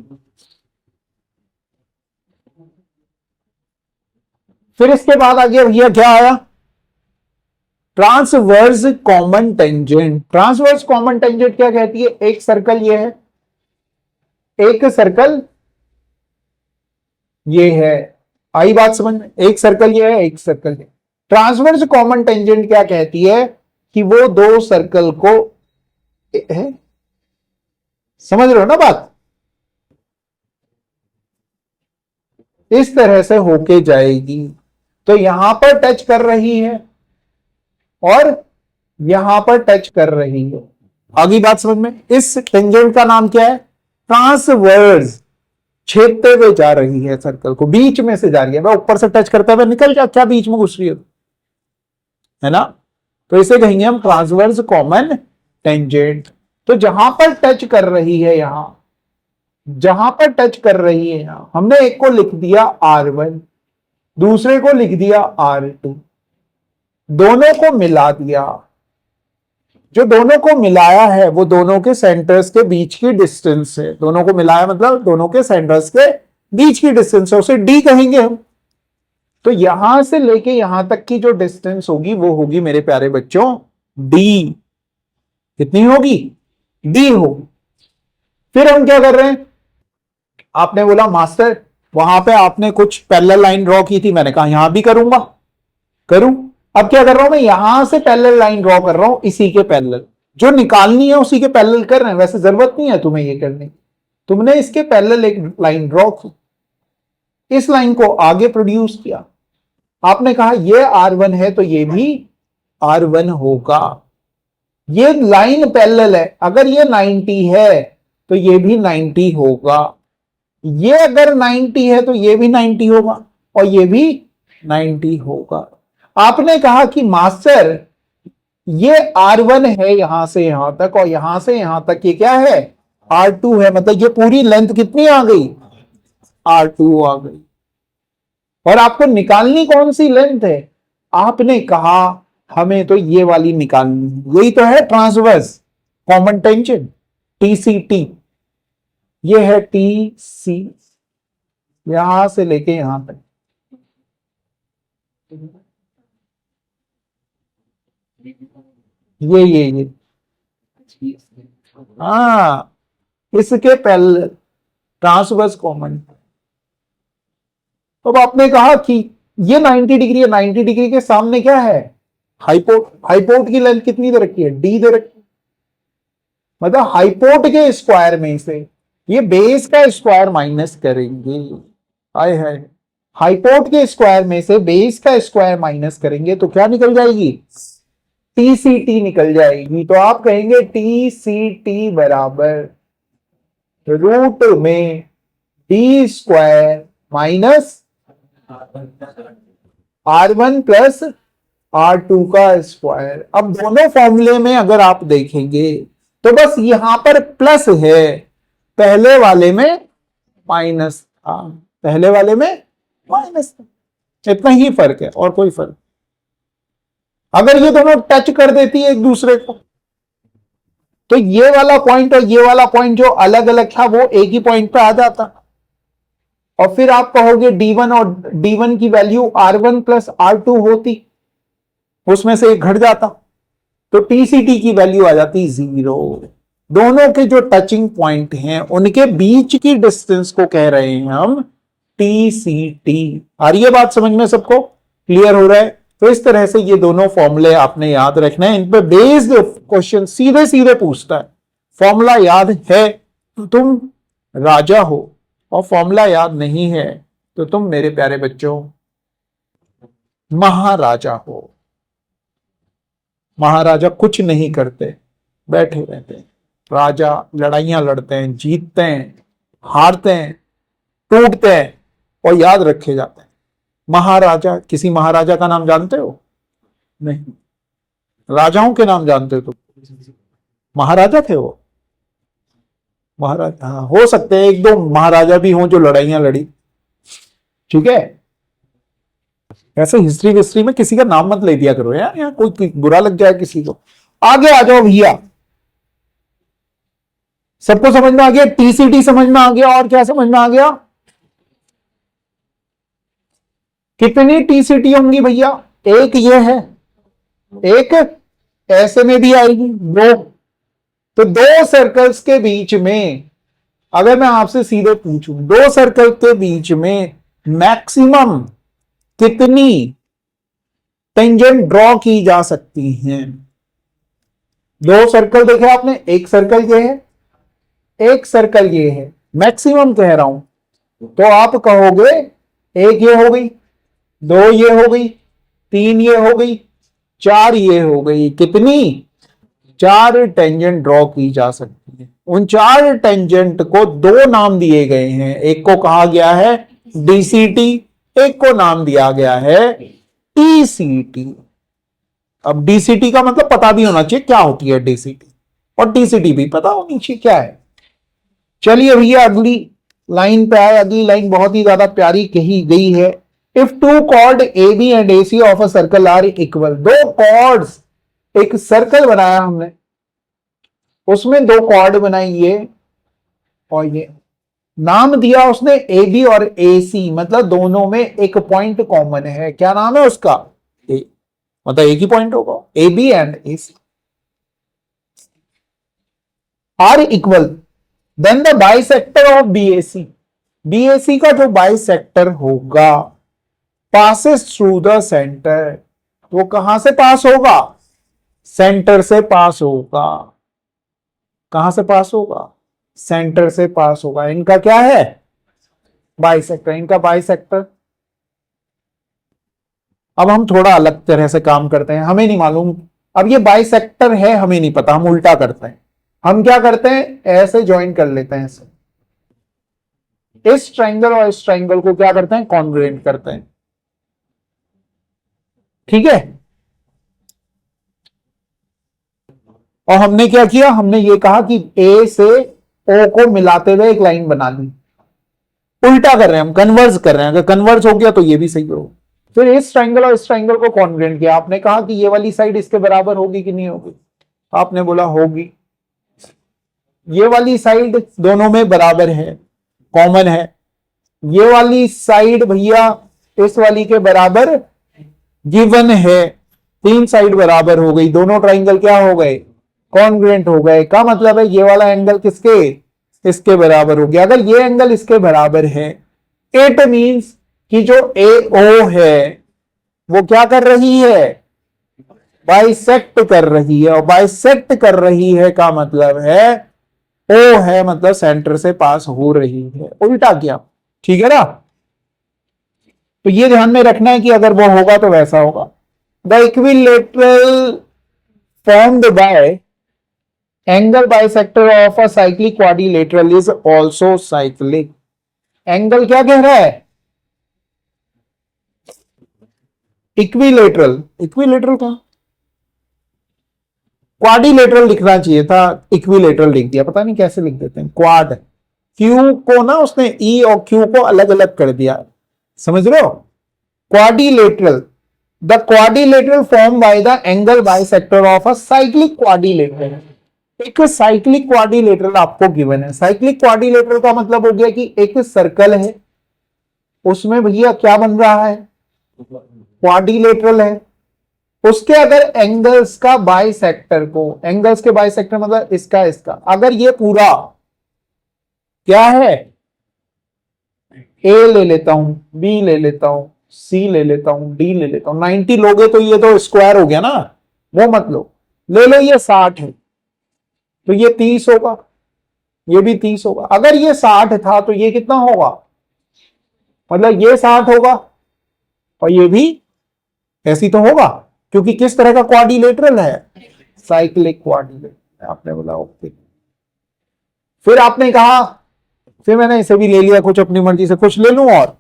फिर इसके बाद आ गया भैया, क्या आया, transverse common tangent. Transverse common tangent क्या कहती है, एक सर्कल ये है, एक सर्कल ये है, आई बात समझ में, एक सर्कल ये है, एक सर्कल ये। ट्रांसवर्स कॉमन टेंजेंट क्या कहती है कि वो 2 सर्कल को है, समझ रहे हो ना बात, इस तरह से होके जाएगी, तो यहां पर टच कर रही है और यहां पर टच कर रही है। आगे बात समझ में, इस टेंजेंट का नाम क्या है, ट्रांसवर्स, छेदते हुए जा रही है सर्कल को, बीच में से जा रही है, मैं ऊपर से टच करता हुआ निकल जा, क्या बीच में घुस रही है ना, तो इसे कहेंगे हम ट्रांसवर्स कॉमन टेंजेंट। तो जहां पर टच कर रही है, यहां जहां पर टच कर रही है, यहां हमने एक को लिख दिया R1, दूसरे को लिख दिया R2, दोनों को मिला दिया। जो दोनों को मिलाया है वो दोनों के सेंटर्स के बीच की डिस्टेंस है। दोनों को मिलाया मतलब दोनों के सेंटर्स के बीच की डिस्टेंस है, उसे D कहेंगे हम। तो यहां से लेके यहां तक की जो डिस्टेंस होगी वो होगी मेरे प्यारे बच्चों D। कितनी होगी? D होगी। फिर हम क्या कर रहे हैं, आपने बोला मास्टर वहां पे आपने कुछ पैरेलल लाइन ड्रॉ की थी, मैंने कहा यहां भी करूंगा, करूं। अब क्या कर रहा हूं मैं, यहां से पैरेलल लाइन ड्रॉ कर रहा हूं, इसी के पैरेलल जो निकालनी है उसी के पैरेलल कर रहे हैं। वैसे जरूरत नहीं है तुम्हें ये करने की, तुमने इसके पैरेलल एक लाइन ड्रॉ की, इस लाइन को आगे प्रोड्यूस किया। आपने कहा ये R1 है तो ये भी R1 होगा। ये लाइन पैरेलल है, अगर ये 90 है तो ये भी 90 होगा। ये अगर 90 है तो ये भी 90 होगा और ये भी 90 होगा। आपने कहा कि मास्टर ये R1 है यहां से यहां तक और यहां से यहां तक ये क्या है, R2 है, मतलब ये पूरी लेंथ कितनी आ गई, R2 आ गई। और आपको निकालनी कौन सी लेंथ है, आपने कहा हमें तो ये वाली निकालनी है, यही तो है ट्रांसवर्स कॉमन टेंशन TCT। ये है TC, यहां से लेके यहां तक। ये हाँ, इसके पैरेलल ट्रांसवर्स कॉमन। तो अब आपने कहा कि ये 90 डिग्री है, 90 डिग्री के सामने क्या है, हाइपोट। हाइपोट की लेंथ कितनी दे रखी है, D दे रखी है। मतलब हाइपोट के स्क्वायर में से ये बेस का स्क्वायर माइनस करेंगे। आए है, हाइपोट के स्क्वायर में से बेस का स्क्वायर माइनस करेंगे तो क्या निकल जाएगी, TCT निकल जाएगी। तो आप कहेंगे TCT बराबर रूट में D square minus R1 plus R2 का स्क्वायर। अब दोनों फॉर्मूले में अगर आप देखेंगे तो बस यहां पर प्लस है, पहले वाले में माइनस था, पहले वाले में माइनस था, इतना ही फर्क है और कोई फर्क। अगर ये दोनों टच कर देती है एक दूसरे को तो ये वाला पॉइंट और ये वाला पॉइंट जो अलग अलग था वो एक ही पॉइंट पे आ जाता। और फिर आप कहोगे D1 और D1 की वैल्यू R1 प्लस R2 होती, उसमें से एक घट जाता तो TCT की वैल्यू आ जाती 0। दोनों के जो टचिंग पॉइंट हैं उनके बीच की डिस्टेंस को कह रहे हैं हम TCT। आ रही है बात समझ में सबको, क्लियर हो रहा है? तो इस तरह से ये दोनों फॉर्मूले आपने याद रखना है, इन पे बेस्ड क्वेश्चन सीधे सीधे पूछता है। फॉर्मूला याद है तो तुम राजा हो, और फॉर्मूला याद नहीं है तो तुम मेरे प्यारे बच्चों महाराजा हो। महाराजा कुछ नहीं करते, बैठे रहते हैं। राजा लड़ाइयां लड़ते हैं, जीतते हैं, हारते हैं, टूटते हैं और याद रखे जाते हैं। महाराजा, किसी महाराजा का नाम जानते हो? नहीं। राजाओं के नाम जानते हो? तो महाराजा थे वो, महाराजा। हाँ, हो सकते हैं एक दो महाराजा भी हों जो लड़ाइयां लड़ी, ठीक है। ऐसे हिस्ट्री में किसी का नाम मत ले दिया करो यार, यहाँ कोई बुरा लग जाए किसी को। आगे आ जाओ भैया, सबको समझ में आ गया? TCT समझ में आ गया, और क्या समझ में आ गया? कितनी TCT होंगी भैया? एक ये है, एक ऐसे में भी आएगी, दो। तो दो सर्कल्स के बीच में अगर मैं आपसे सीधे पूछूं, दो सर्कल के बीच में मैक्सिमम कितनी टेंजेंट ड्रॉ की जा सकती हैं? दो सर्कल देखे आपने, एक सर्कल ये है, एक सर्कल ये है, मैक्सिमम कह रहा हूं। तो आप कहोगे एक ये हो गई, दो ये हो गई, तीन ये हो गई, चार ये हो गई। कितनी? 4 टेंजेंट ड्रॉ की जा सकती है। उन 4 टेंजेंट को दो नाम दिए गए हैं, एक को कहा गया है DCT, एक को नाम दिया गया है TCT। अब DCT का मतलब पता भी होना चाहिए क्या होती है DCT, और TCT भी पता होनी चाहिए क्या है। चलिए भैया अगली लाइन पे आए। अगली लाइन बहुत ही ज्यादा प्यारी कही गई है, if two chord A B and A C of a circle are equal, दो कॉर्ड्स, एक सर्कल बनाया हमने, उसमें दो कॉर्ड बनाई ये और ये, नाम दिया उसने ए बी और ए सी, मतलब दोनों में एक पॉइंट कॉमन है। क्या नाम है उसका? ए, मतलब एक ही पॉइंट होगा, A B and A C are equal, then the bisector of BAC, BAC का जो बाइसेक्टर होगा पासेस थ्रू द सेंटर, तो वो कहां से पास होगा? सेंटर से पास होगा। कहां से पास होगा? सेंटर से पास होगा। इनका क्या है? बाइसेक्टर, इनका बाइसेक्टर। अब हम थोड़ा अलग तरह से काम करते हैं, हमें नहीं मालूम, अब ये बाइसेक्टर है हमें नहीं पता, हम उल्टा करते हैं। हम क्या करते हैं? ऐसे ज्वाइन कर लेते हैं, ऐसे इस ट्रायंगल और इस ट्रायंगल को क्या करते हैं? कॉन्ग्रुएंट करते हैं। ठीक है, और हमने क्या किया? हमने ये कहा कि ए से ओ को मिलाते हुए एक लाइन बना ली। उल्टा कर रहे हैं हम, कन्वर्ज कर रहे हैं। अगर कन्वर्ज हो गया तो ये भी सही हो। फिर इस ट्रायंगल और इस ट्रायंगल को कॉन्ग्रुएंट किया। आपने कहा कि ये वाली साइड इसके बराबर होगी कि नहीं होगी? आपने बोला होगी। ये वाली साइड दोनों में बराबर है, कॉमन है। ये वाली साइड भैया इस वाली के बराबर गिवन है। तीन साइड बराबर हो गई, दोनों ट्रायंगल क्या हो गए? कॉन्ग्रुएंट हो गए। का मतलब है ये वाला एंगल किसके? इसके बराबर हो गया। अगर ये एंगल इसके बराबर है, इट मींस कि जो ए ओ है वो क्या कर रही है? बाइसेक्ट कर रही है। और बाइसेक्ट कर रही है का मतलब है ओ है, मतलब सेंटर से पास हो रही है। उल्टा किया, ठीक है ना? तो ये ध्यान में रखना है कि अगर वो होगा तो वैसा होगा। The equilateral formed by angle bisector of a cyclic quadrilateral is also cyclic. Angle क्या कह रहा है? इक्विलेटरल। इक्विलेटरल का क्वाड्रिलेटरल लिखना चाहिए था, इक्विलेटरल लिख दिया। पता नहीं कैसे लिख देते हैं। क्वाड, क्यू को ना उसने ई और क्यू को अलग अलग कर दिया, समझ रहे हो? Quadrilateral, the quadrilateral form by the angle bisector of a cyclic quadrilateral. एक साइक्लिक क्वाड्रिलेटरल आपको गिवन है। साइक्लिक क्वाड्रिलेटरल का मतलब हो गया कि एक सर्कल है, उसमें भैया क्या बन रहा है? क्वाड्रिलेटरल है। उसके अगर एंगल्स का बाइसेक्टर को, एंगल्स के बाइसेक्टर मतलब इसका इसका, अगर ये पूरा क्या है? ए ले लेता हूं, बी ले लेता हूं, सी ले लेता हूं, डी ले लेता हूं। 90 लोगे तो ये तो स्क्वायर हो गया ना, वो मत लो। ले लो ये 60 है तो ये 30 होगा, ये भी 30 होगा। अगर ये 60 था तो ये कितना होगा? मतलब ये 60 होगा और ये भी ऐसी तो होगा, क्योंकि किस तरह का क्वाड्रिलेटरल है? Cyclic quadrilateral. आपने बोला ओके। फिर आपने कहा, फिर मैंने इसे भी ले लिया, कुछ अपनी मर्जी से कुछ ले लूं, और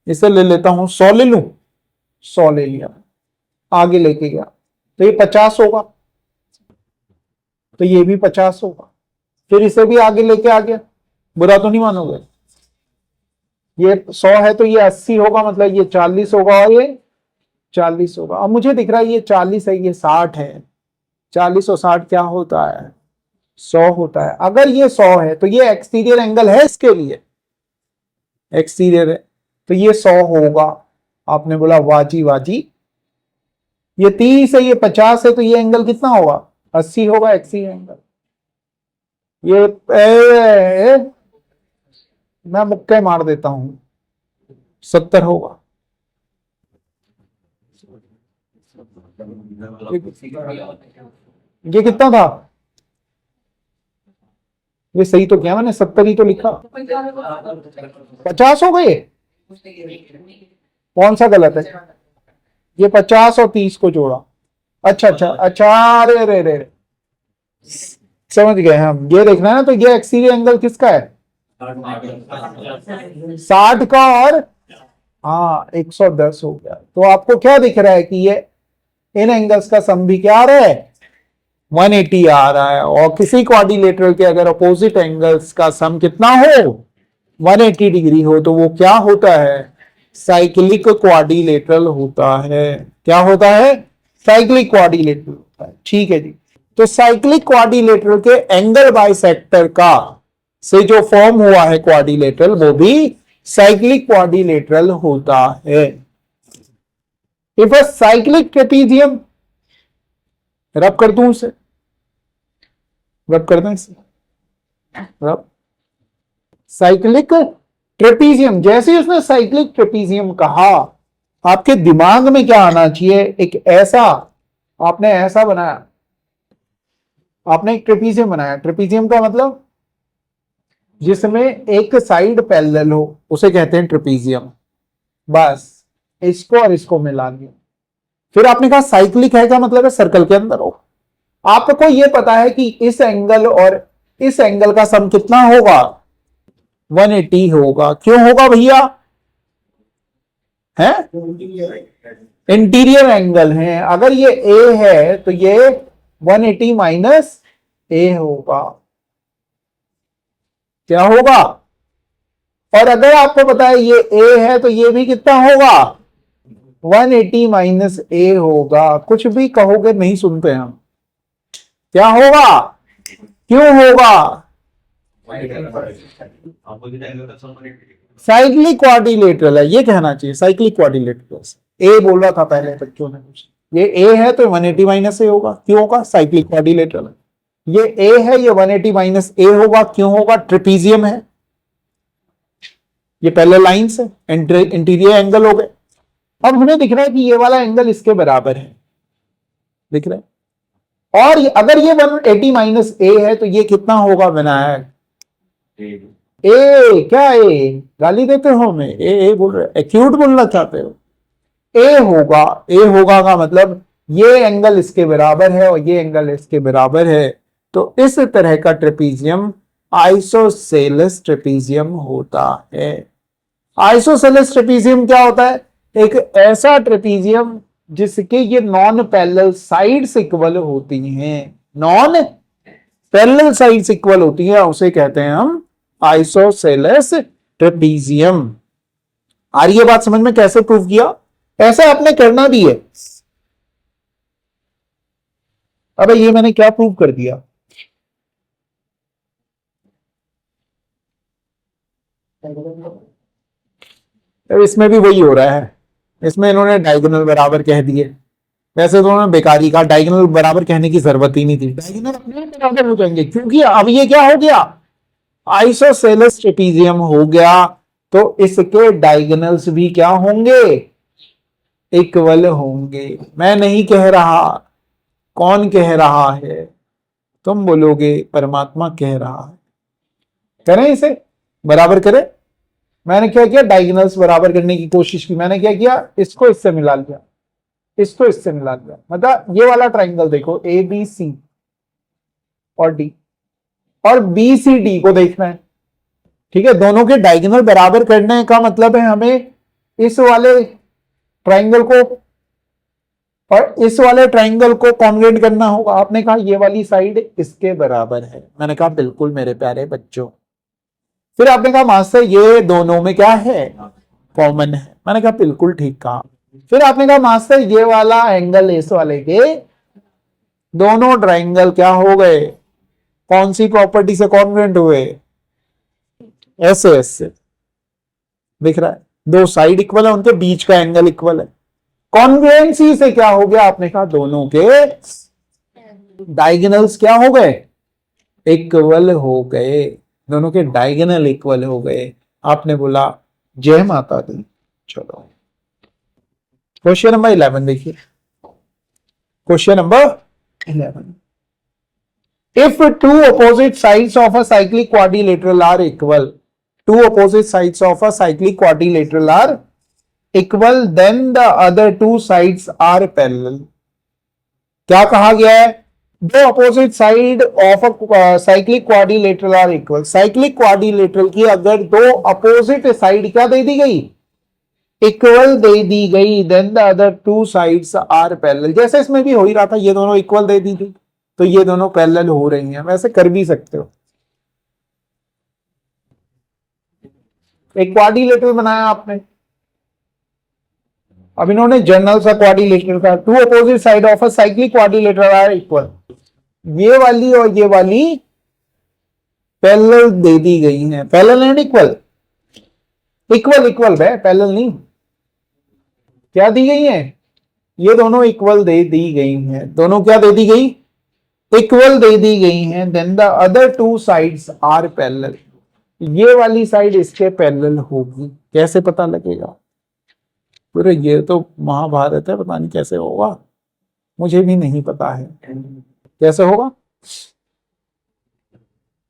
इसे ले लेता हूं, 100 ले लूं, 100 ले लिया, आगे लेके गया तो ये 50 होगा, तो ये भी 50 होगा। फिर इसे भी आगे लेके आ गया, बुरा तो नहीं मानोगे? ये 100 है तो ये 80 होगा, मतलब ये 40 होगा और ये 40 होगा। अब मुझे दिख रहा है ये 40 है, ये 60 है। 40 और 60 क्या होता है? 100 होता है। अगर ये 100 है तो ये एक्सटीरियर एंगल है, इसके लिए एक्सटीरियर है तो ये 100 होगा। आपने बोला वाजी वाजी। ये 30 है, ये 50 है, तो ये एंगल कितना होगा? 80 होगा, एक्सी एंगल। ये मैं मुक्के मार देता हूं, 70 होगा। ये कितना था? ये सही तो क्या, मैंने 70 ही तो लिखा। 50 हो गए? कौन सा गलत है? ये 50 और 30 को जोड़ा। अच्छा अच्छा अच्छा, अरे अरे अरे, समझ गए हम। ये देखना है ना, तो ये एक्सटीरियर एंगल किसका है? 60 का, और हाँ 110 हो गया। तो आपको क्या दिख रहा है कि ये इन एंगल्स का सम भी क्या आ रहा है? 180 आ रहा है। और किसी क्वाड्रिलेटरल के अगर अपोजिट एंगल्स का सम कितना हो? 180 डिग्री हो, तो वो क्या होता है? साइक्लिक क्वाड्रिलेटरल होता है। क्या होता है? साइक्लिक क्वाड्रिलेटरल होता है। ठीक है जी। तो साइक्लिक क्वाड्रिलेटरल के एंगल बाइसेक्टर का से जो फॉर्म हुआ है क्वाड्रिलेटरल, वो भी साइक्लिक क्वाड्रिलेटरल होता है। इफ अ साइक्लिक ट्रेपीजियम, रब कर दूं उसे, रब कर दें इसे, रब। साइक्लिक ट्रेपीजियम, जैसे ही उसने साइक्लिक ट्रेपीजियम कहा, आपके दिमाग में क्या आना चाहिए? एक ऐसा, आपने ऐसा बनाया, आपने एक ट्रेपीजियम बनाया। ट्रेपीजियम का मतलब जिसमें एक साइड पैरेलल हो, उसे कहते हैं ट्रेपीजियम। बस इसको और इसको मिला दिया। फिर आपने कहा साइक्लिक है, का मतलब है सर्कल के अंदर हो। आपको यह पता है कि इस एंगल और इस एंगल का सम कितना होगा? 180 होगा। क्यों होगा भैया? है इंटीरियर एंगल है। अगर ये ए है तो ये 180 माइनस ए होगा। क्या होगा? और अगर आपको पता है ये ए है तो ये भी कितना होगा? 180 माइनस ए होगा। कुछ भी कहोगे नहीं सुनते हम। क्या होगा? क्यों होगा? साइक्लिक क्वाड्रिलेटरल है, ये कहना चाहिए साइक्लिक क्वाड्रिलेटरल। ए बोल रहा था पहले बच्चों ने कुछ, ये ए है तो 180 माइनस ए होगा। क्यों होगा? साइक्लिक क्वाड्रिलेटरल है। ये ए है, ये 180 माइनस ए होगा। क्यों होगा? ट्रेपीजियम है, ये पहले लाइंस है, इंटीरियर एंगल हो गए। अब हमें दिख रहा है कि ये वाला एंगल इसके बराबर है, दिख रहा है। और अगर ये 180 माइनस ए है तो ये कितना होगा विनायक? ए क्या? ए गाली देते हो हमें? ए बोल रहे, एक्यूट बोलना चाहते हो? ए होगा। ए होगा का मतलब ये एंगल इसके बराबर है और ये एंगल इसके बराबर है। तो इस तरह का ट्रेपीजियम आइसोसेलेस ट्रेपीजियम होता है। आइसोसेलेस ट्रेपीजियम क्या होता है? एक ऐसा ट्रेपीजियम जिसके ये नॉन पैरेलल साइड्स इक्वल होती हैं, नॉन पैरेलल साइड्स इक्वल होती है, उसे कहते हैं हम आइसोसेलेस ट्रेपीजियम। आ रही है बात समझ में? कैसे प्रूव किया? ऐसा आपने करना भी है। अबे ये मैंने क्या प्रूव कर दिया? इसमें भी वही हो रहा है। इसमें इन्होंने डायगोनल बराबर कह दिए। वैसे तो उन्होंने बेकारी कहा, डायगोनल बराबर कहने की जरूरत ही नहीं थी। डायगोनल अपने बराबर हो जाएंगे क्योंकि अब ये क्या हो गया? आइसोसेलेस ट्रेपीजियम हो गया। तो इसके डायगोनल्स भी क्या होंगे? इक्वल होंगे। मैं नहीं कह रहा। कौन कह रहा है? तुम बोलोगे परमात्मा कह रहा है। करें इसे बराबर करें। मैंने क्या किया? डायगोनल्स बराबर करने की कोशिश की। मैंने क्या किया? इसको इससे मिला लिया, इसको इससे मिला दिया। मतलब ये वाला ट्राइंगल देखो, ए बी सी और डी, और बी सी डी को देखना है। ठीक है, दोनों के डायगोनल बराबर करने का मतलब है हमें इस वाले ट्राइंगल को और इस वाले ट्राइंगल को कॉन्ग्रुएंट करना होगा। आपने कहा ये वाली साइड इसके बराबर है। मैंने कहा बिल्कुल मेरे प्यारे बच्चों। फिर आपने कहा मास्टर ये दोनों में क्या है? कॉमन है। मैंने कहा बिल्कुल ठीक कहा। फिर आपने कहा मास्टर ये वाला एंगल इस वाले के दोनों ट्राइंगल क्या हो गए? कौन सी प्रॉपर्टी से कॉन्ग्रुएंट हुए? ऐसे ऐसे दिख रहा है, दो साइड इक्वल है, उनके बीच का एंगल इक्वल है। कॉन्ग्रुएंसी से क्या हो गया? आपने कहा दोनों के डायगोनल्स क्या हो गए? इक्वल हो गए। दोनों के डायगोनल इक्वल हो गए। आपने बोला जय माता दी। चलो क्वेश्चन नंबर 11 देखिए। Question number 11, if two opposite sides of a cyclic quadrilateral are equal, two opposite sides of a cyclic quadrilateral are equal, then the other two sides are parallel. क्या कहा गया है? दो opposite side of a cyclic quadrilateral are equal. Cyclic quadrilateral की अगर दो opposite side क्या दे दी गई? इक्वल दे दी गई, then the other two sides are parallel. जैसे इसमें भी हो ही रहा था, ये दोनों इक्वल दे दी थी तो ये दोनों पैरेलल हो रही हैं। वैसे कर भी सकते हो। एक क्वाड्रिलेटरल बनाया आपने, अब इन्होंने जनरल सा क्वाड्रिलेटरल का, two opposite side of a cyclic quadrilateral are equal, ये वाली और ये वाली पैरेलल दे दी गई हैं, parallel and equal, equal equal है, पैरेलल नहीं, क्या दी गई है, ये दोनों इक्वल दे दी गई हैं, दोनों क्या दे दी गई, इक्वल दे दी गई हैं, then the other two sides are parallel, ये वाली साइड इसके पैरेलल होगी, कैसे पता लगेगा, पूरे ये तो महाभारत है, पता नहीं कैसे होगा, मुझे भी नहीं पता है कैसे होगा,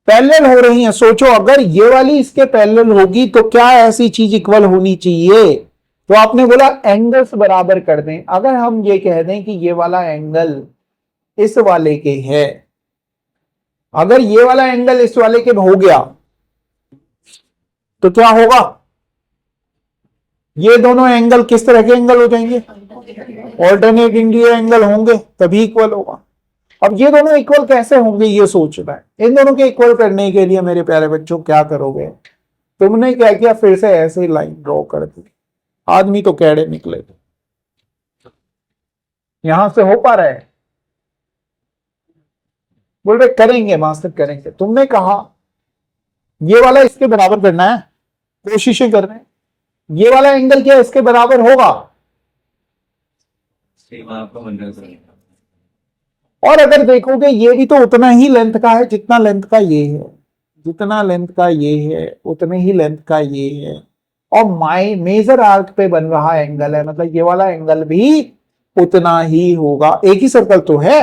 पैरेलल हो रही है, सोचो अगर ये वाली इसके पैरेलल होगी तो क्या ऐसी चीज इक्वल होनी चाहिए, तो आपने बोला एंगल्स बराबर कर दें, अगर हम ये कह दें कि ये वाला एंगल इस वाले के है, अगर ये वाला एंगल इस वाले के हो गया तो क्या होगा, ये दोनों एंगल किस तरह के एंगल हो जाएंगे, ऑल्टरनेट इंटीरियर एंगल होंगे, तभी इक्वल होगा। अब ये दोनों इक्वल कैसे होंगे ये सोचना है, इन दोनों के इक्वल करने के लिए मेरे प्यारे बच्चों क्या करोगे, तुमने क्या किया, फिर से ऐसे लाइन ड्रॉ कर दी, आदमी तो कैड़े निकले थे, यहां से हो पा रहा है, बोल रहे करेंगे मास्टर करेंगे, तुमने कहा ये वाला इसके बराबर करना है, कोशिशें कर रहे हैं, ये वाला एंगल क्या इसके बराबर होगा, और अगर देखोगे ये भी तो उतना ही लेंथ का है जितना लेंथ का ये है, जितना लेंथ का ये है उतने ही लेंथ का ये है, और मेजर आर्क पे बन रहा एंगल है, मतलब ये वाला एंगल भी उतना ही होगा, एक ही सर्कल तो है,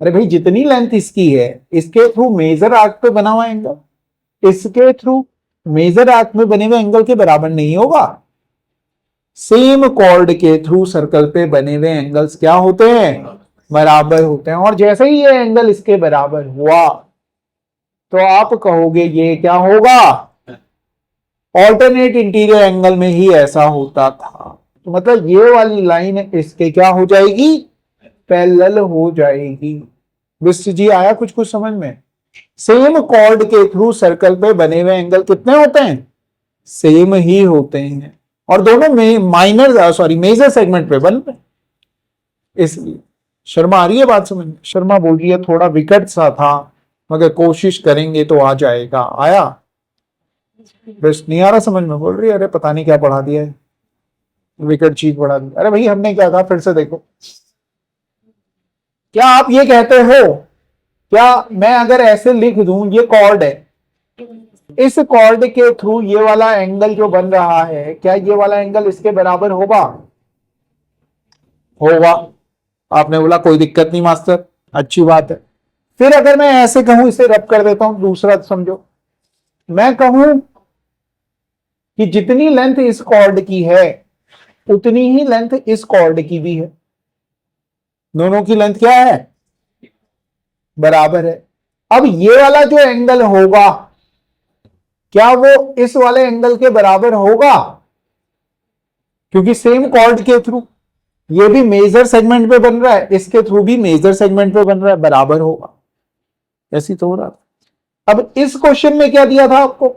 अरे भाई जितनी लेंथ इसकी है इसके थ्रू मेजर आर्क पे बना हुआ एंगल इसके थ्रू मेजर आर्क में बने हुए एंगल के बराबर नहीं होगा, सेम कॉर्ड के थ्रू सर्कल पे बने हुए एंगल्स क्या होते हैं, बराबर होते हैं, और जैसे ही ये एंगल इसके बराबर हुआ तो आप कहोगे ये क्या होगा, ऑल्टरनेट इंटीरियर एंगल में ही ऐसा होता था, तो मतलब ये वाली लाइन इसके क्या हो जाएगी, पैरेलल हो जाएगी। विष्ट जी आया कुछ कुछ समझ में, सेम कॉर्ड के थ्रू सर्कल पे बने हुए एंगल कितने होते हैं, सेम ही होते हैं, और दोनों में मेजर सेगमेंट पे बन रहे, इसलिए शर्मा आ रही है बात समझ में, शर्मा बोल रही है थोड़ा विकट सा था मगर कोशिश करेंगे तो आ जाएगा, आया, बस नहीं आ रहा समझ में, बोल रही है अरे पता नहीं क्या पढ़ा दिया है, विकट चीज पढ़ा दी, अरे भाई हमने क्या कहा फिर से देखो, क्या आप ये कहते हो, क्या मैं अगर ऐसे लिख दूं ये कॉर्ड है, इस कॉर्ड के थ्रू ये वाला एंगल जो बन रहा है क्या ये वाला एंगल इसके बराबर होगा, होगा, आपने बोला कोई दिक्कत नहीं मास्टर, अच्छी बात है, फिर अगर मैं ऐसे कहूं, इसे रब कर देता हूं, दूसरा समझो, मैं कहूं कि जितनी लेंथ इस कॉर्ड की है उतनी ही लेंथ इस कॉर्ड की भी है, दोनों की लेंथ क्या है, बराबर है, अब ये वाला जो एंगल होगा क्या वो इस वाले एंगल के बराबर होगा, क्योंकि सेम कॉर्ड के थ्रू ये भी मेजर सेगमेंट पे बन रहा है, इसके थ्रू भी मेजर सेगमेंट पे बन रहा है, बराबर होगा, ऐसी तो हो रहा था। अब इस क्वेश्चन में क्या दिया था आपको,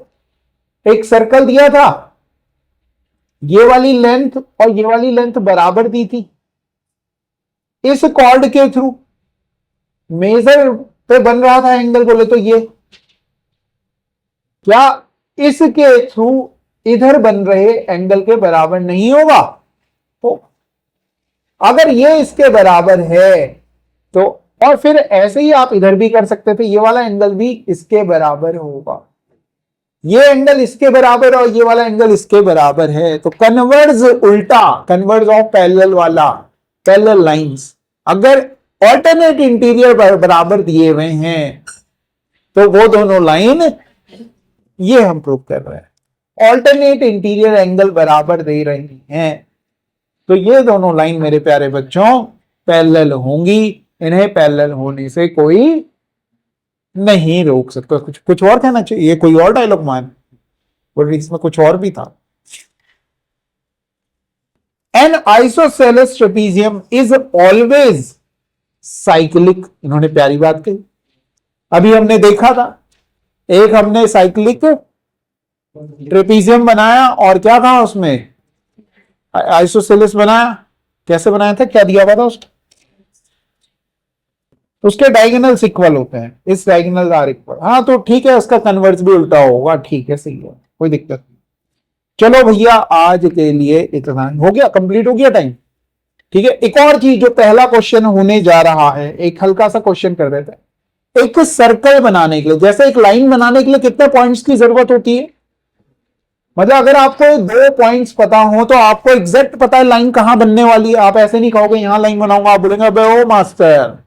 एक सर्कल दिया था, ये वाली लेंथ और ये वाली लेंथ बराबर दी थी, इस कॉर्ड के थ्रू मेजर पे बन रहा था एंगल, बोले तो ये क्या इसके थ्रू इधर बन रहे एंगल के बराबर नहीं होगा, तो अगर ये इसके बराबर है तो, और फिर ऐसे ही आप इधर भी कर सकते थे, ये वाला एंगल भी इसके बराबर होगा, ये एंगल इसके बराबर और ये वाला एंगल इसके बराबर है, तो कन्वर्ज उल्टा, कन्वर्ज ऑफ पैरेलल वाला, पैरेलल लाइंस अगर ऑल्टरनेट इंटीरियर बराबर दिए हुए हैं तो वो दोनों लाइन, ये हम प्रूव कर रहे हैं, ऑल्टरनेट इंटीरियर एंगल बराबर दे रही हैं, तो ये दोनों लाइन मेरे प्यारे बच्चों पैरेलल होंगी, इन्हें पैरेलल होने से कोई नहीं रोक सकता। कुछ और कहना चाहिए, ये कोई और डायलॉग मान बोल, इसमें कुछ और भी था। N isosceles trapezium is always cyclic, इन्होंने प्यारी बात कही, अभी हमने देखा था, एक हमने साइक्लिक ट्रेपीजियम बनाया और क्या कहा उसमें, आइसोसेलेस बनाया, कैसे बनाया था, क्या दिया हुआ था उसके डायगोनल्स इक्वल होते हैं, इस डायगोनल आर इक्वल, हाँ तो ठीक है, उसका कन्वर्स भी उल्टा होगा, ठीक है, सही है, कोई दिक्कत नहीं। चलो भैया आज के लिए इतना हो गया, कंप्लीट हो गया टाइम। ठीक है, एक और चीज जो पहला क्वेश्चन होने जा रहा है, एक हल्का सा क्वेश्चन कर देते हैं। एक सर्कल बनाने के लिए, जैसे एक लाइन बनाने के लिए कितने पॉइंट्स की जरूरत होती है, मतलब अगर आपको 2 पॉइंट्स पता हो तो आपको एग्जैक्ट पता है लाइन कहां बनने वाली है, आप ऐसे नहीं कहोगे यहां लाइन बनाऊंगा, आप बोलेंगे अबे ओ मास्टर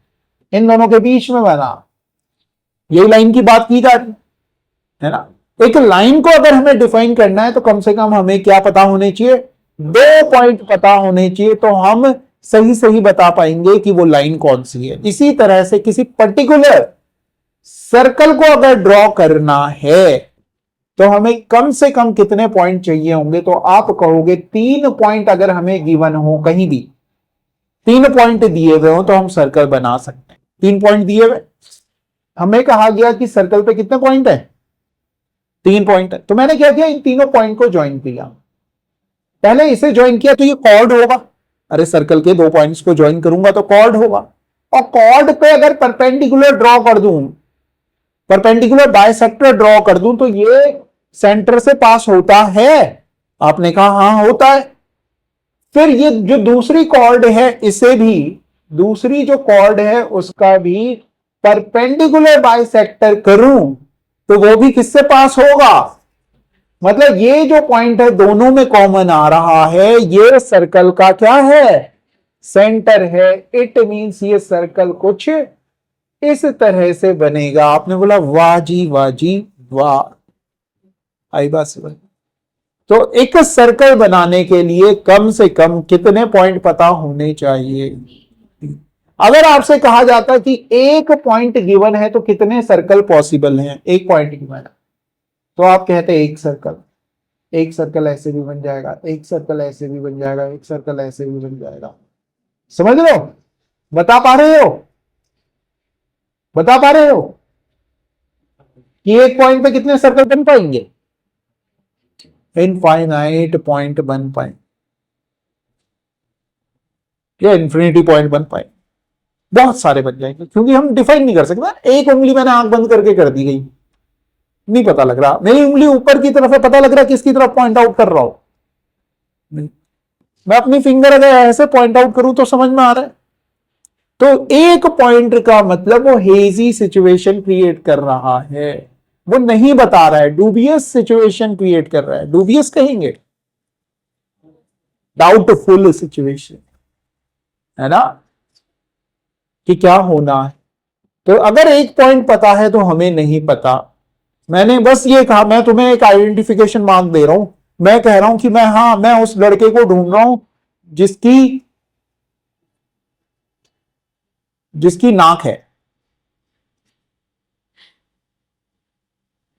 इन दोनों के बीच में बना, यही लाइन की बात की जा रही है ना। एक लाइन को अगर हमें डिफाइन करना है तो कम से कम हमें क्या पता होने चाहिए, 2 पॉइंट पता होने चाहिए, तो हम सही सही बता पाएंगे कि वो लाइन कौन सी है। इसी तरह से किसी पर्टिकुलर सर्कल को अगर ड्रॉ करना है तो हमें कम से कम कितने पॉइंट चाहिए होंगे, तो आप कहोगे 3 पॉइंट अगर हमें गिवन हो, कहीं भी 3 पॉइंट दिए हुए हो तो हम सर्कल बना सकते हैं। 3 पॉइंट दिए हुए, हमें कहा गया कि सर्कल पे कितने पॉइंट है, 3 पॉइंट है, तो मैंने क्या किया, इन तीनों पॉइंट को ज्वाइन किया। पहले इसे ज्वाइन किया तो ये कॉर्ड होगा, अरे सर्कल के 2 पॉइंट्स को ज्वाइन करूंगा तो कॉर्ड होगा, और कॉर्ड पे अगर परपेंडिकुलर ड्रॉ कर दूं, परपेंडिकुलर बाइसेक्टर ड्रॉ कर दूं तो ये सेंटर से पास होता है, आपने कहा हाँ होता है। फिर ये जो दूसरी कॉर्ड है इसे भी, दूसरी जो कॉर्ड है उसका भी परपेंडिकुलर बाइसेक्टर करूं तो वो भी किससे पास होगा, मतलब ये जो पॉइंट है दोनों में कॉमन आ रहा है, ये सर्कल का क्या है, सेंटर है। इट मींस ये सर्कल कुछ इस तरह से बनेगा। आपने बोला वाह जी वाह जी वाह, आई बात समझ। तो एक सर्कल बनाने के लिए कम से कम कितने पॉइंट पता होने चाहिए। अगर आपसे कहा जाता कि 1 पॉइंट गिवन है तो कितने सर्कल पॉसिबल हैं, 1 पॉइंट गिवन है तो आप कहते एक सर्कल, एक सर्कल ऐसे भी बन जाएगा, एक सर्कल ऐसे भी बन जाएगा, एक सर्कल ऐसे भी बन जाएगा। समझ लो, बता पा रहे हो, बता पा रहे हो कि 1 पॉइंट पे कितने सर्कल बन पाएंगे, इनफाइनाइट पॉइंट बन पाए या इन्फिनिटी पॉइंट बन पाए, बहुत सारे बन जाएंगे, क्योंकि हम डिफाइन नहीं कर सकते। एक उंगली मैंने आंख बंद करके कर दी गई, नहीं पता लग रहा, मेरी उंगली ऊपर की तरफ है, पता लग रहा किसकी तरफ पॉइंट आउट कर रहा हूं, नहीं। मैं अपनी फिंगर अगर ऐसे पॉइंट आउट करूं तो समझ में आ रहा है। तो 1 पॉइंट का मतलब वो हेजी सिचुएशन क्रिएट कर रहा है, वो नहीं बता रहा है, डूबियस सिचुएशन क्रिएट कर रहा है, डूबियस कहेंगे, डाउटफुल सिचुएशन, है ना, कि क्या होना है। तो अगर 1 पॉइंट पता है तो हमें नहीं पता, मैंने बस ये कहा, मैं तुम्हें एक आइडेंटिफिकेशन मार्क दे रहा हूं, मैं कह रहा हूं कि मैं उस लड़के को ढूंढ रहा हूं जिसकी नाक है,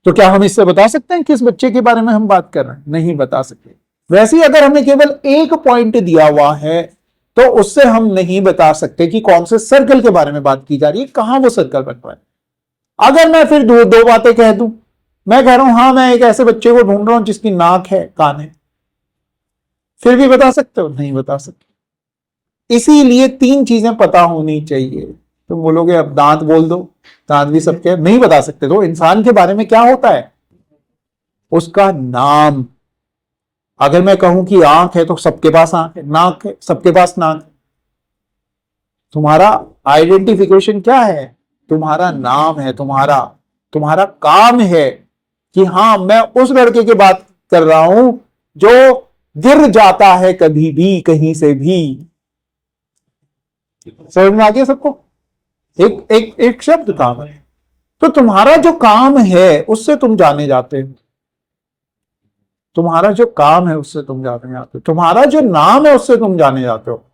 तो क्या हम इससे बता सकते हैं किस बच्चे के बारे में हम बात कर रहे हैं, नहीं बता सकते। वैसे ही अगर हमें केवल 1 पॉइंट दिया हुआ है तो उससे हम नहीं बता सकते कि कौन से सर्कल के बारे में बात की जा रही है, कहां वो सर्कल बन रहा है। अगर मैं फिर दो बातें कह दूं, मैं कह रहा हूं हाँ मैं एक ऐसे बच्चे को ढूंढ रहा हूं जिसकी नाक है कान है, फिर भी बता सकते हो, नहीं बता सकते। इसीलिए 3 चीजें पता होनी चाहिए। तुम बोलोगे अब दांत बोल दो, दांत भी सबके नहीं बता सकते। तो इंसान के बारे में क्या होता है, उसका नाम। अगर मैं कहूं कि आंख है तो सबके पास आंख है, नाक है सबके पास नाक है। तुम्हारा आइडेंटिफिकेशन क्या है, तुम्हारा नाम है, तुम्हारा काम है कि हाँ मैं उस लड़के की बात कर रहा हूं जो गिर जाता है कभी भी कहीं से भी। समझ में आ गया सबको, एक शब्द काम है। तो तुम्हारा जो काम है उससे तुम जाने जाते हो, तुम्हारा जो काम है उससे तुम जाने जाते हो, तुम्हारा जो नाम है उससे तुम जाने जाते हो।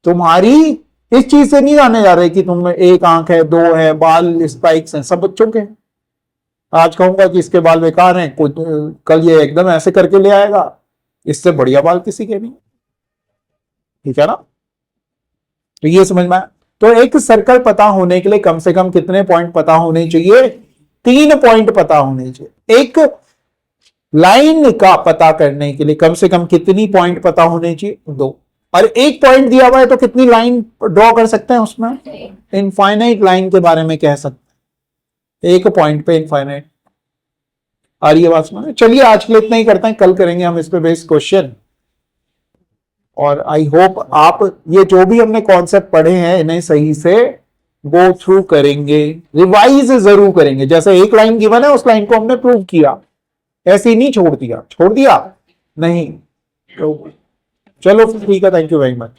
तुम्हारी इस चीज से नहीं जाने जा रहे कि तुम में एक आंख है, 2 है, बाल स्पाइक्स हैं, सब बच्चों के हैं। आज कहूंगा कि इसके बाल बेकार हैं, कल ये एकदम ऐसे करके ले आएगा, इससे बढ़िया बाल किसी के नहीं। ठीक है ना, तो ये समझ में आया। तो एक सर्कल पता होने के लिए कम से कम कितने पॉइंट पता होने चाहिए, 3 पॉइंट पता होने चाहिए। एक लाइन का पता करने के लिए कम से कम कितनी पॉइंट पता होने चाहिए? 2। और एक पॉइंट दिया हुआ है तो कितनी लाइन ड्रॉ कर सकते हैं उसमें? इनफाइनाइट लाइन के बारे में कह सकते हैं, एक पॉइंट पे इनफाइनाइट। आ रही है बात समझ? चलिए आज के लिए इतना ही करते हैं, कल करेंगे हम इस पे बेस्ड क्वेश्चन। और आई होप आप ये जो भी हमने कॉन्सेप्ट पढ़े हैं इन्हें सही से गो थ्रू करेंगे, रिवाइज जरूर करेंगे। जैसे एक लाइन गिवन है उस लाइन को हमने प्रूव किया, ऐसे ही नहीं छोड़ दिया नहीं। तो चलो ठीक है, थैंक यू वेरी मच।